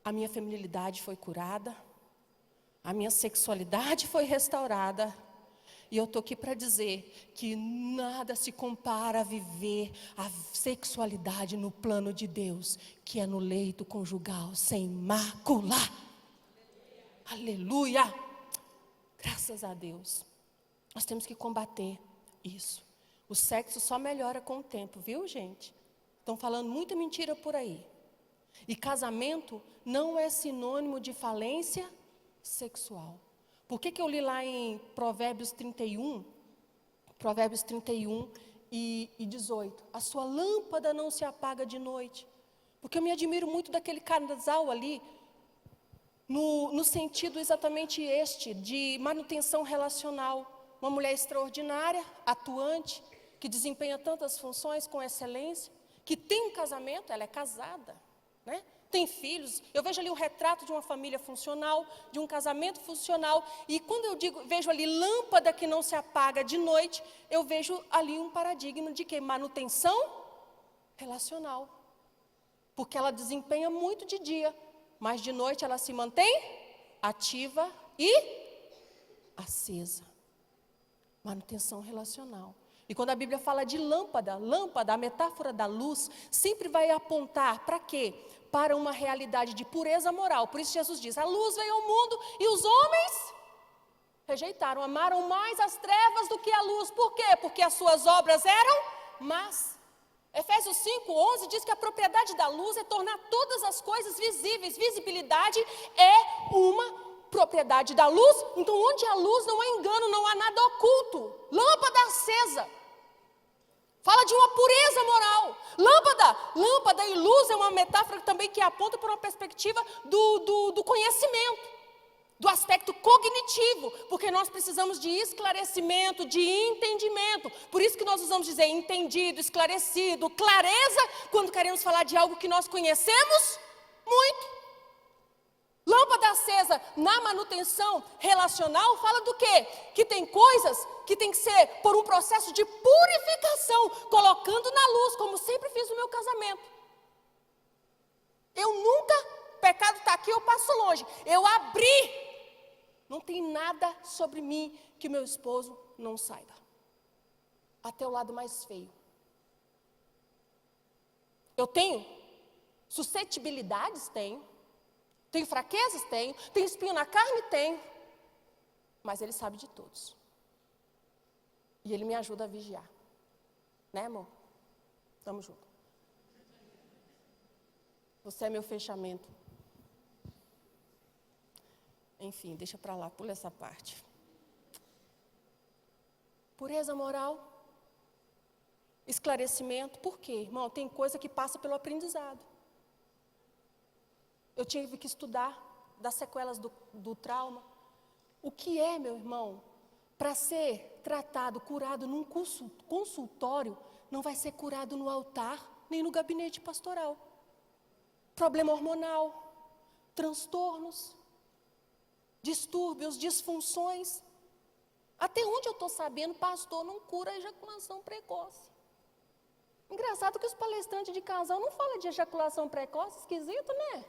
A: A minha feminilidade foi curada, a minha sexualidade foi restaurada, e eu estou aqui para dizer que nada se compara a viver a sexualidade no plano de Deus, que é no leito conjugal, sem mácula. Aleluia! Graças a Deus. Nós temos que combater isso. O sexo só melhora com o tempo, viu, gente? Estão falando muita mentira por aí. E casamento não é sinônimo de falência sexual. Por que eu li lá em Provérbios 31 e 18? A sua lâmpada não se apaga de noite. Porque eu me admiro muito daquele casal ali, no sentido exatamente este, de manutenção relacional. Uma mulher extraordinária, atuante, que desempenha tantas funções com excelência, que tem um casamento, ela é casada, né? Tem filhos. Eu vejo ali o retrato de uma família funcional, de um casamento funcional, e quando eu vejo ali lâmpada que não se apaga de noite, eu vejo ali um paradigma de que? Manutenção relacional. Porque ela desempenha muito de dia, mas de noite ela se mantém ativa e acesa. Manutenção relacional. E quando a Bíblia fala de lâmpada, a metáfora da luz, sempre vai apontar para quê? Para uma realidade de pureza moral. Por isso Jesus diz, a luz veio ao mundo e os homens rejeitaram, amaram mais as trevas do que a luz. Por quê? Porque as suas obras eram más. Efésios 5:11 diz que a propriedade da luz é tornar todas as coisas visíveis. Visibilidade é uma propriedade da luz. Então, onde há luz não há engano, não há nada oculto. Lâmpada acesa. Fala de uma pureza moral. Lâmpada e luz é uma metáfora também que aponta para uma perspectiva do conhecimento, do aspecto cognitivo, porque nós precisamos de esclarecimento, de entendimento. Por isso que nós usamos dizer entendido, esclarecido, clareza, quando queremos falar de algo que nós conhecemos muito. Lâmpada acesa na manutenção relacional fala do quê? Que tem coisas que tem que ser por um processo de purificação, colocando na luz, como sempre fiz no meu casamento. Eu nunca, pecado está aqui, eu passo longe. Eu abri. Não tem nada sobre mim que meu esposo não saiba. Até o lado mais feio. Eu tenho suscetibilidades? Tenho. Tenho fraquezas? Tenho. Tenho espinho na carne? Tenho. Mas Ele sabe de todos. E Ele me ajuda a vigiar. Né, amor? Tamo junto. Você é meu fechamento. Enfim, deixa para lá, pula essa parte. Pureza moral. Esclarecimento. Por quê, irmão? Tem coisa que passa pelo aprendizado. Eu tive que estudar das sequelas do trauma. O que é, meu irmão, para ser tratado, curado num consultório, não vai ser curado no altar, nem no gabinete pastoral. Problema hormonal, transtornos, distúrbios, disfunções. Até onde eu estou sabendo, pastor não cura a ejaculação precoce. Engraçado que os palestrantes de casal não falam de ejaculação precoce, esquisito, né?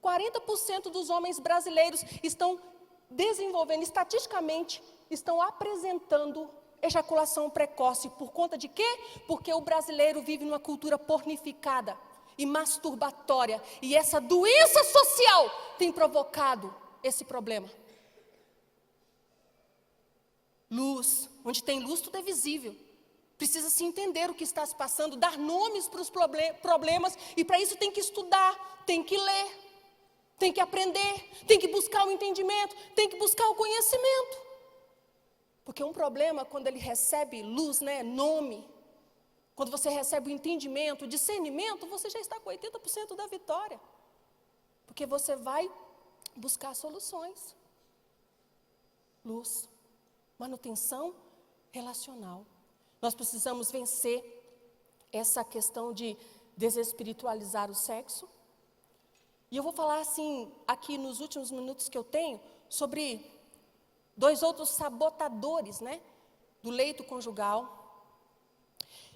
A: 40% dos homens brasileiros estão desenvolvendo, estatisticamente, estão apresentando ejaculação precoce. Por conta de quê? Porque o brasileiro vive numa cultura pornificada e masturbatória. E essa doença social tem provocado esse problema. Luz. Onde tem luz, tudo é visível. Precisa se entender o que está se passando, dar nomes para os problemas. E para isso tem que estudar, tem que ler. Tem que aprender, tem que buscar o entendimento, tem que buscar o conhecimento. Porque um problema, quando ele recebe luz, né, nome, quando você recebe o entendimento, o discernimento, você já está com 80% da vitória. Porque você vai buscar soluções. Luz, manutenção relacional. Nós precisamos vencer essa questão de desespiritualizar o sexo. E eu vou falar assim, aqui nos últimos minutos que eu tenho, sobre 2 outros sabotadores, né, do leito conjugal.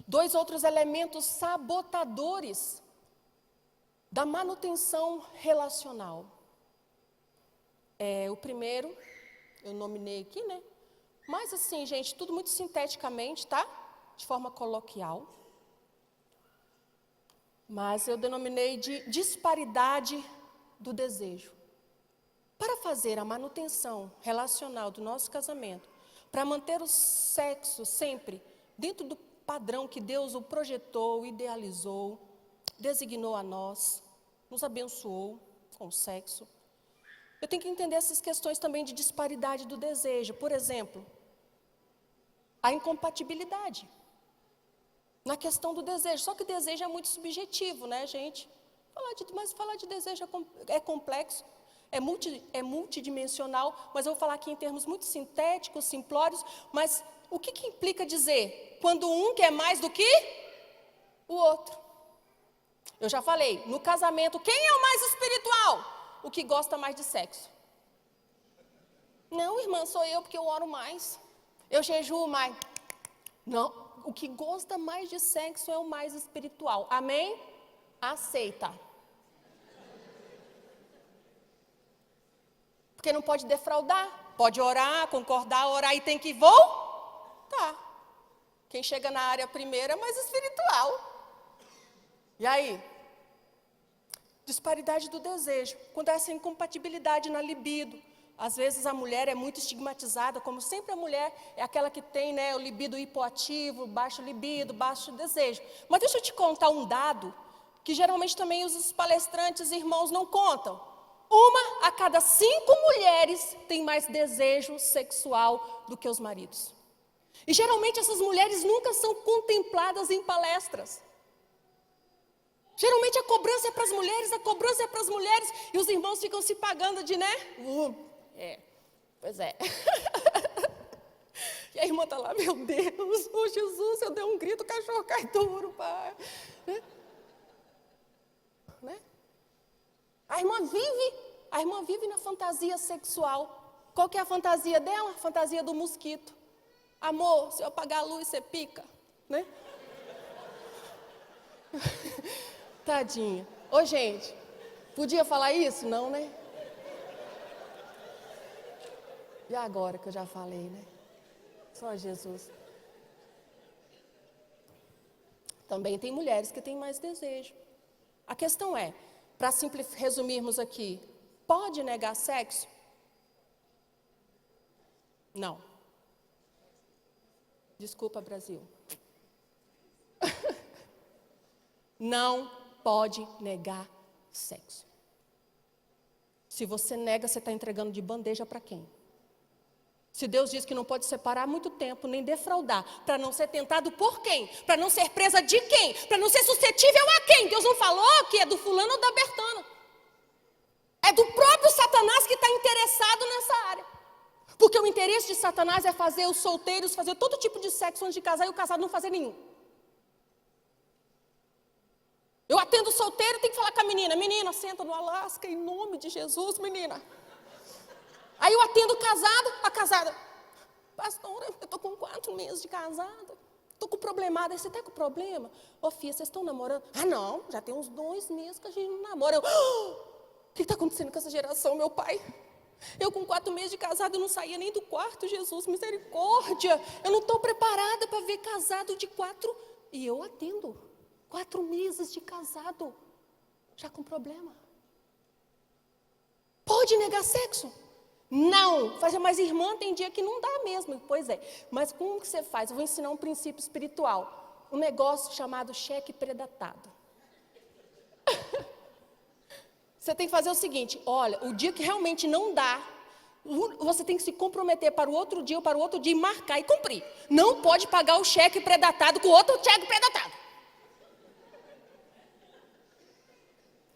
A: 2 outros elementos sabotadores da manutenção relacional. O primeiro, eu nominei aqui, né? Mas assim, gente, tudo muito sinteticamente, tá? De forma coloquial. Mas eu denominei de disparidade do desejo. Para fazer a manutenção relacional do nosso casamento, para manter o sexo sempre dentro do padrão que Deus o projetou, idealizou, designou a nós, nos abençoou com o sexo, eu tenho que entender essas questões também de disparidade do desejo. Por exemplo, a incompatibilidade na questão do desejo. Só que o desejo é muito subjetivo, né, gente? Mas falar de desejo é complexo, é multidimensional, mas eu vou falar aqui em termos muito sintéticos, simplórios. Mas o que implica dizer quando um quer mais do que o outro? Eu já falei, no casamento, quem é o mais espiritual? O que gosta mais de sexo. Não, irmã, sou eu, porque eu oro mais. Eu jejuo mais. Não, o que gosta mais de sexo é o mais espiritual. Amém? Aceita. Porque não pode defraudar. Pode orar, concordar, orar e tem que voltar. Quem chega na área primeira é mais espiritual. E aí? Disparidade do desejo. Quando há essa incompatibilidade na libido. Às vezes a mulher é muito estigmatizada, como sempre a mulher é aquela que tem, né, o libido hipoativo, baixo libido, baixo desejo. Mas deixa eu te contar um dado que geralmente também os palestrantes irmãos não contam. 1 a cada 5 mulheres tem mais desejo sexual do que os maridos. E geralmente essas mulheres nunca são contempladas em palestras. Geralmente a cobrança é para as mulheres, e os irmãos ficam se pagando de, né? Pois é. E a irmã está lá, meu Deus, oh Jesus, eu dei um grito, o cachorro cai duro, pai. Né? A irmã vive na fantasia sexual. Qual que é a fantasia dela? A fantasia do mosquito. Amor, se eu apagar a luz, você pica, né? Tadinha. Ô, gente, podia falar isso? Não, né? E agora que eu já falei, né? Só Jesus. Também tem mulheres que têm mais desejo. A questão é, para resumirmos aqui, pode negar sexo? Não. Desculpa, Brasil. Não pode negar sexo. Se você nega, você está entregando de bandeja para quem? Se Deus diz que não pode separar há muito tempo, nem defraudar, para não ser tentado por quem? Para não ser presa de quem? Para não ser suscetível a quem? Deus não falou que é do fulano ou da Bertana. É do próprio Satanás que está interessado nessa área. Porque o interesse de Satanás é fazer os solteiros fazer todo tipo de sexo antes de casar e o casado não fazer nenhum. Eu atendo solteiro e tenho que falar com a menina. Menina, senta no Alasca, em nome de Jesus, menina. Aí eu atendo a casada. Pastora, eu estou com 4 meses de casada. Estou com problemada. Você está com problema? Ô, filha, vocês estão namorando? Ah, não, já tem uns 2 meses que a gente não namora. O que está acontecendo com essa geração, meu pai? Eu com 4 meses de casada, eu não saía nem do quarto, Jesus, misericórdia. Eu não estou preparada para ver casado de 4. E eu atendo. 4 meses de casado, já com problema. Pode negar sexo? Não. Mas irmã, tem dia que não dá mesmo. Pois é. Mas como que você faz? Eu vou ensinar um princípio espiritual. Um negócio chamado cheque predatado. Você tem que fazer o seguinte, olha, o dia que realmente não dá, você tem que se comprometer para o outro dia ou para o outro dia e marcar e cumprir. Não pode pagar o cheque predatado com outro cheque predatado.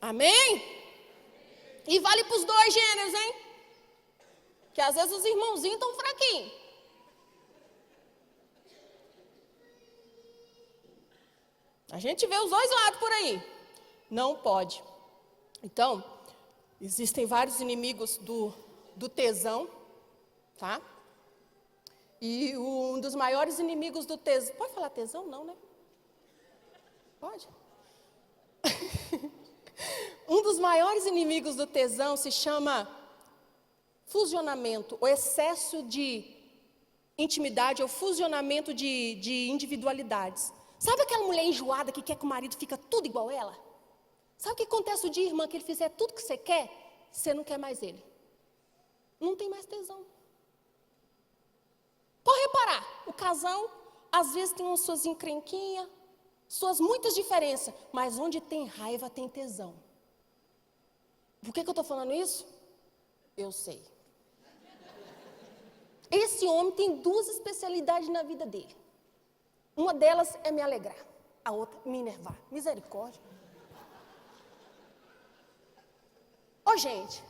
A: Amém? E vale para os 2 gêneros, hein? Que às vezes os irmãozinhos estão fraquinhos. A gente vê os 2 lados por aí. Não pode. Então, existem vários inimigos do tesão. tá? E um dos maiores inimigos do tesão... Pode falar tesão? Não, né? Pode? Um dos maiores inimigos do tesão se chama fusionamento, o excesso de intimidade, ou fusionamento de individualidades. Sabe aquela mulher enjoada que quer que o marido fica tudo igual a ela? Sabe o que acontece o dia, irmã, que ele fizer tudo que você quer? Você não quer mais ele. Não tem mais tesão. Pode reparar, o casal, às vezes tem umas suas encrenquinhas, suas muitas diferenças, mas onde tem raiva tem tesão. Por que eu estou falando isso? Eu sei. Esse homem tem duas especialidades na vida dele. Uma delas é me alegrar, a outra me enervar. Misericórdia. Ô, gente,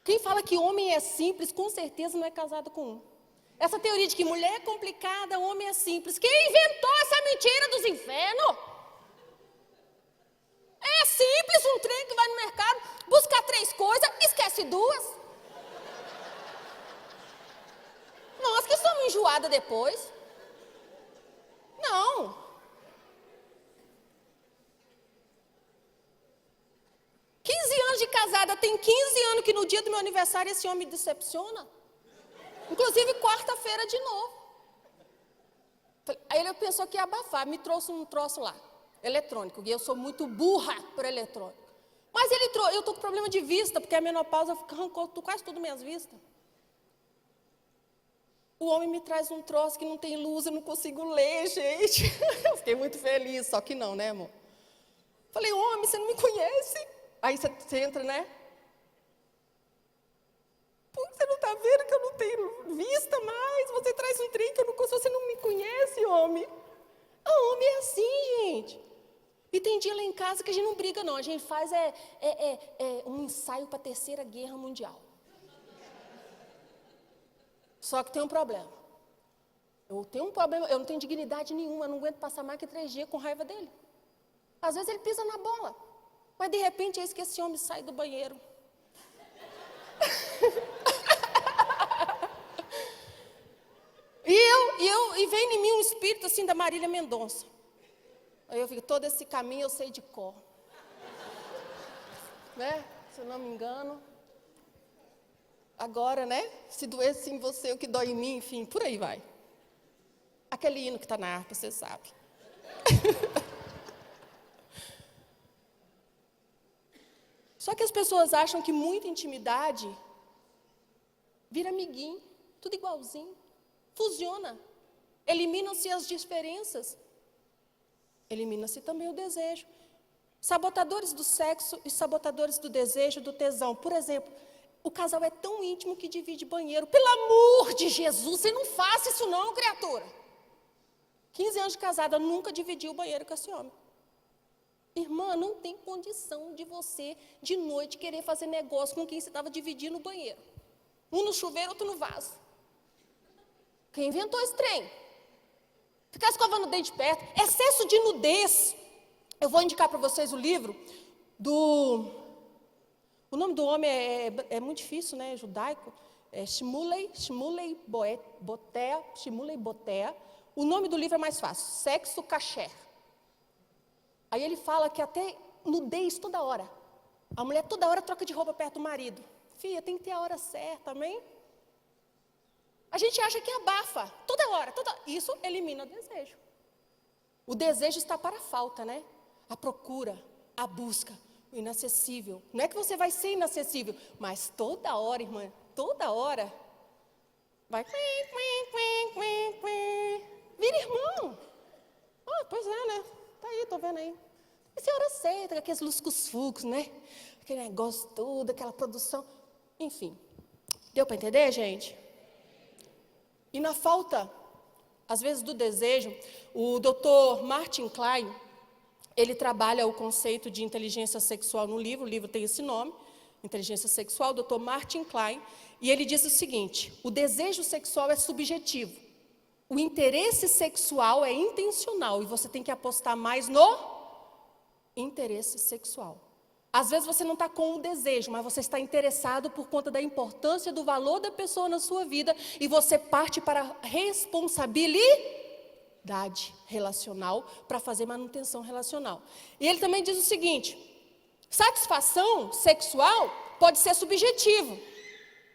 A: quem fala que homem é simples, com certeza não é casado com um. Essa teoria de que mulher é complicada, homem é simples. Quem inventou essa mentira dos infernos? É simples um trem que vai no mercado, buscar 3 coisas, esquece 2. Nós que somos enjoadas depois. Não. De casada, tem 15 anos que no dia do meu aniversário esse homem me decepciona. Inclusive, quarta-feira de novo. Aí ele pensou que ia abafar, me trouxe um troço lá, eletrônico, e eu sou muito burra por eletrônico. Mas ele trouxe, eu estou com problema de vista, porque a menopausa arrancou quase tudo minhas vistas. O homem me traz um troço que não tem luz, eu não consigo ler, gente. Eu fiquei muito feliz, só que não, né, amor? Falei, homem, você não me conhece? Aí você entra, né? Pô, você não está vendo que eu não tenho vista mais? Você traz um trem que eu não consigo, você não me conhece, homem? Ah, homem é assim, gente. E tem dia lá em casa que a gente não briga, não. A gente faz um ensaio para a Terceira Guerra Mundial. Só que tem um problema. Eu tenho um problema, eu não tenho dignidade nenhuma, eu não aguento passar mais que 3 dias com raiva dele. Às vezes ele pisa na bola. Mas de repente eis que esse homem sai do banheiro. E vem em mim um espírito assim da Marília Mendonça. Aí eu fico, todo esse caminho eu sei de cor. Né? Se eu não me engano. Agora, né? Se doesse em você o que dói em mim, enfim, por aí vai. Aquele hino que está na harpa, você sabe. Só que as pessoas acham que muita intimidade vira amiguinho, tudo igualzinho, fusiona. Eliminam-se as diferenças, elimina-se também o desejo. Sabotadores do sexo e sabotadores do desejo, do tesão. Por exemplo, o casal é tão íntimo que divide banheiro. Pelo amor de Jesus, você não faça isso não, criatura. 15 anos de casada, nunca dividiu o banheiro com esse homem. Irmã, não tem condição de você, de noite, querer fazer negócio com quem você estava dividindo o banheiro. Um no chuveiro, outro no vaso. Quem inventou esse trem? Ficar escovando o dente perto. Excesso de nudez. Eu vou indicar para vocês o livro do... O nome do homem é muito difícil, né? Judaico. É Shmuley Botea. O nome do livro é mais fácil. Sexo Kasher. Aí ele fala que até nudez toda hora. A mulher toda hora troca de roupa perto do marido. Filha, tem que ter a hora certa, amém? A gente acha que abafa. Toda hora. Isso elimina o desejo. O desejo está para a falta, né? A procura, a busca, o inacessível. Não é que você vai ser inacessível, mas toda hora, irmã, toda hora, vai... Vira irmão. Ah, pois é, né? Tá aí, tô vendo aí. Essa é a hora certa, aqueles luscos-fucos, né? Aquele negócio todo, aquela produção. Enfim, deu para entender, gente? E na falta, às vezes, do desejo, o Dr. Martin Klein, ele trabalha o conceito de inteligência sexual no livro, o livro tem esse nome, Inteligência Sexual, Dr. Martin Klein, e ele diz o seguinte: o desejo sexual é subjetivo, o interesse sexual é intencional, e você tem que apostar mais no interesse sexual. Às vezes você não está com o desejo, mas você está interessado por conta da importância, do valor da pessoa na sua vida, e você parte para a responsabilidade relacional, para fazer manutenção relacional. E ele também diz o seguinte: satisfação sexual pode ser subjetivo.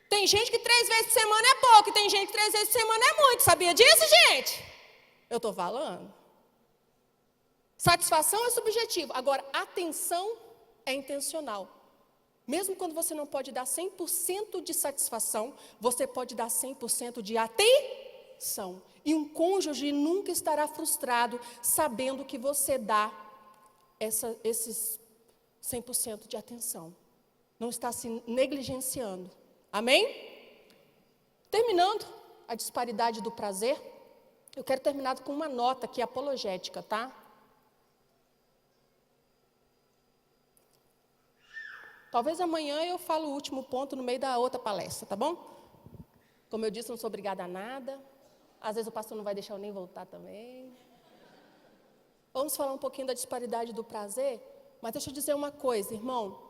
A: Tem gente que 3 vezes por semana é pouco, e tem gente que 3 vezes por semana é muito. Sabia disso, gente? Eu estou falando. Satisfação é subjetivo. Agora, atenção é intencional. Mesmo quando você não pode dar 100% de satisfação, você pode dar 100% de atenção. E um cônjuge nunca estará frustrado sabendo que você dá esses 100% de atenção. Não está se negligenciando. Amém? Terminando a disparidade do prazer, eu quero terminar com uma nota aqui apologética, tá? Talvez amanhã eu falo o último ponto no meio da outra palestra, tá bom? Como eu disse, eu não sou obrigada a nada. Às vezes o pastor não vai deixar eu nem voltar também. Vamos falar um pouquinho da disparidade do prazer, mas deixa eu dizer uma coisa, irmão.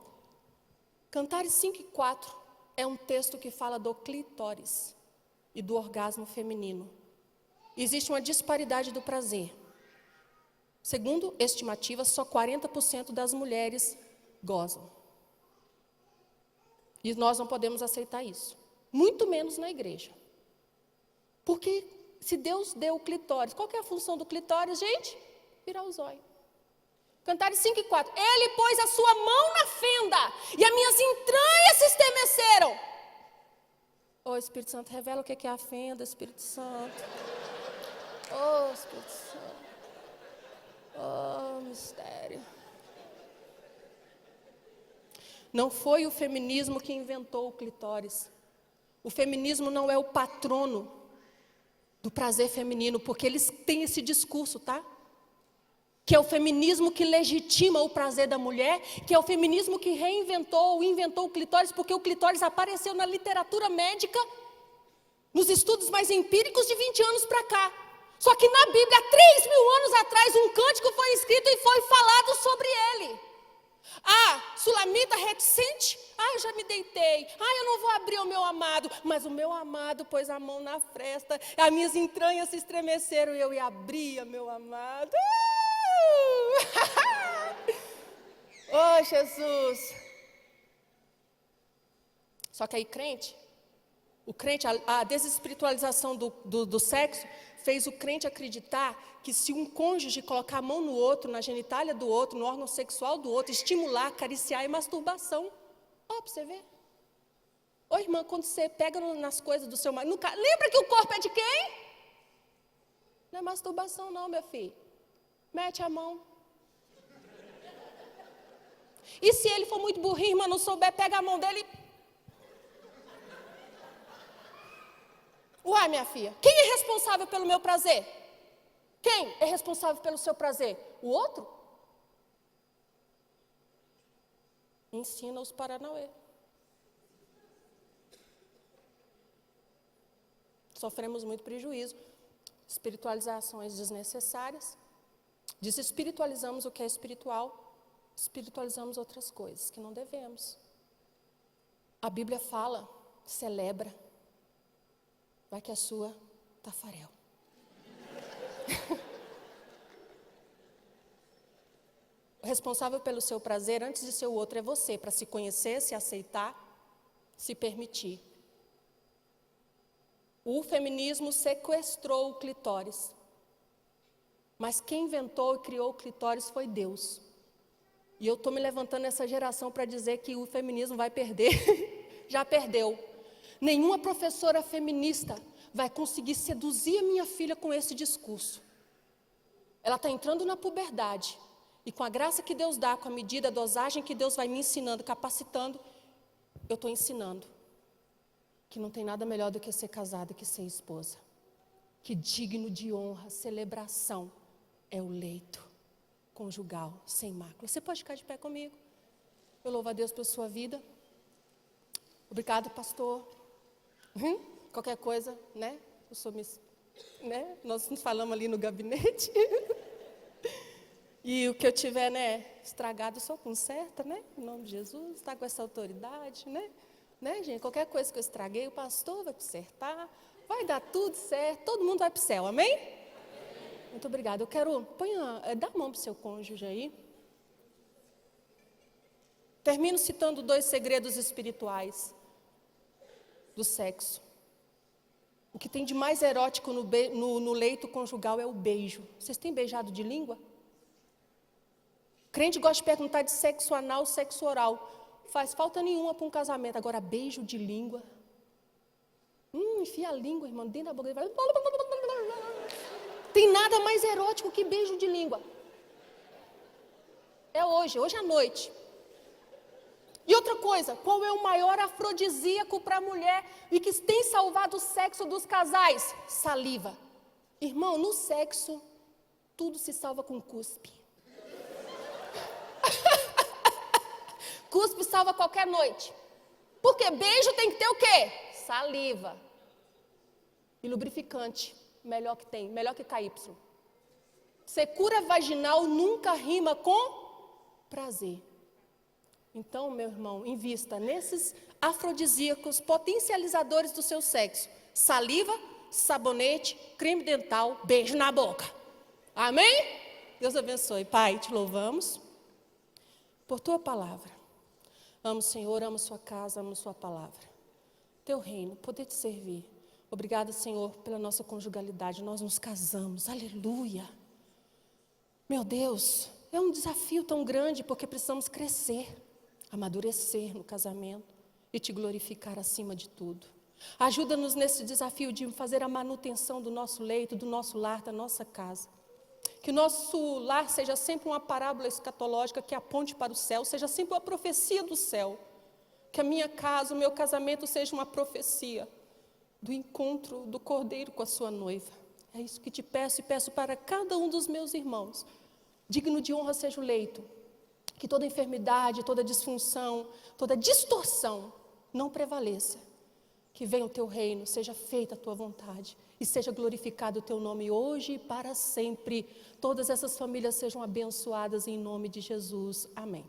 A: Cantares 5:4 é um texto que fala do clitóris e do orgasmo feminino. Existe uma disparidade do prazer. Segundo estimativas, só 40% das mulheres gozam. E nós não podemos aceitar isso. Muito menos na igreja. Porque se Deus deu o clitóris, qual que é a função do clitóris, gente? Virar o zóio. Cantares 5:4. Ele pôs a sua mão na fenda e as minhas entranhas se estremeceram. Ô, Espírito Santo, revela o que é a fenda, Espírito Santo. Ô, Espírito Santo. Ô, mistério. Não foi o feminismo que inventou o clitóris. O feminismo não é o patrono do prazer feminino, porque eles têm esse discurso, tá? Que é o feminismo que legitima o prazer da mulher, que é o feminismo que reinventou ou inventou o clitóris, porque o clitóris apareceu na literatura médica, nos estudos mais empíricos de 20 anos para cá. Só que na Bíblia, há 3.000 anos atrás, um cântico foi escrito e foi falado sobre ele. Sulamita reticente, eu já me deitei, eu não vou abrir o meu amado, mas o meu amado pôs a mão na fresta, as minhas entranhas se estremeceram e eu ia abrir meu amado. Oh, Jesus! Só que aí a desespiritualização do sexo fez o crente acreditar que se um cônjuge colocar a mão no outro, na genitália do outro, no órgão sexual do outro, estimular, acariciar é masturbação. Para você ver. Ô, irmã, quando você pega nas coisas do seu marido, lembra que o corpo é de quem? Não é masturbação não, meu filho. Mete a mão. E se ele for muito burrinho, irmã, não souber, pega a mão dele. Uai, minha filha, quem é responsável pelo meu prazer? Quem é responsável pelo seu prazer? O outro? Ensina os paranauê. Sofremos muito prejuízo. Espiritualizações desnecessárias. Desespiritualizamos o que é espiritual. Espiritualizamos outras coisas que não devemos. A Bíblia fala, celebra. Vai que a sua Tafarel. O responsável pelo seu prazer, antes de ser o outro, é você, para se conhecer, se aceitar, se permitir. O feminismo sequestrou o clitóris. Mas quem inventou e criou o clitóris foi Deus. E eu estou me levantando nessa geração para dizer que o feminismo vai perder. Já perdeu. Nenhuma professora feminista vai conseguir seduzir a minha filha com esse discurso. Ela está entrando na puberdade. E com a graça que Deus dá, com a medida, a dosagem que Deus vai me ensinando, capacitando, eu estou ensinando que não tem nada melhor do que ser casada, que ser esposa. Que digno de honra, celebração, é o leito conjugal, sem mácula. Você pode ficar de pé comigo? Eu louvo a Deus pela sua vida. Obrigado, pastor. Qualquer coisa, né? Nós nos falamos ali no gabinete. E o que eu tiver, né, estragado, só conserta, né? Em nome de Jesus, está com essa autoridade, né? Né, gente? Qualquer coisa que eu estraguei, o pastor vai consertar, vai dar tudo certo, todo mundo vai para o céu, amém? Muito obrigada. Eu quero, dá a mão para o seu cônjuge aí. Termino citando 2 segredos espirituais do sexo. O que tem de mais erótico no leito conjugal é o beijo. Vocês têm beijado de língua? Crente gosta de perguntar de sexo anal, sexo oral. Faz falta nenhuma para um casamento. Agora, beijo de língua. Enfia a língua, irmão, dentro da boca. E vai... Tem nada mais erótico que beijo de língua. É hoje à noite. E outra coisa, qual é o maior afrodisíaco para a mulher e que tem salvado o sexo dos casais? Saliva. Irmão, no sexo, tudo se salva com cuspe. Cuspe salva qualquer noite. Porque beijo tem que ter o quê? Saliva. E lubrificante, melhor que tem, melhor que KY. Secura vaginal nunca rima com prazer. Então, meu irmão, invista nesses afrodisíacos potencializadores do seu sexo. Saliva, sabonete, creme dental, beijo na boca. Amém? Deus abençoe. Pai, te louvamos por tua palavra. Amo, Senhor, amo sua casa, amo sua palavra. Teu reino, poder te servir. Obrigada, Senhor, pela nossa conjugalidade. Nós nos casamos. Aleluia. Meu Deus, é um desafio tão grande porque precisamos crescer, amadurecer no casamento e te glorificar acima de tudo. Ajuda-nos nesse desafio de fazer a manutenção do nosso leito, do nosso lar, da nossa casa. Que o nosso lar seja sempre uma parábola escatológica que aponte para o céu, seja sempre uma profecia do céu. Que a minha casa, o meu casamento seja uma profecia do encontro do Cordeiro com a sua noiva. É isso que te peço e peço para cada um dos meus irmãos. Digno de honra seja o leito. Que toda enfermidade, toda disfunção, toda distorção não prevaleça. Que venha o teu reino, seja feita a tua vontade e seja glorificado o teu nome hoje e para sempre. Todas essas famílias sejam abençoadas em nome de Jesus. Amém.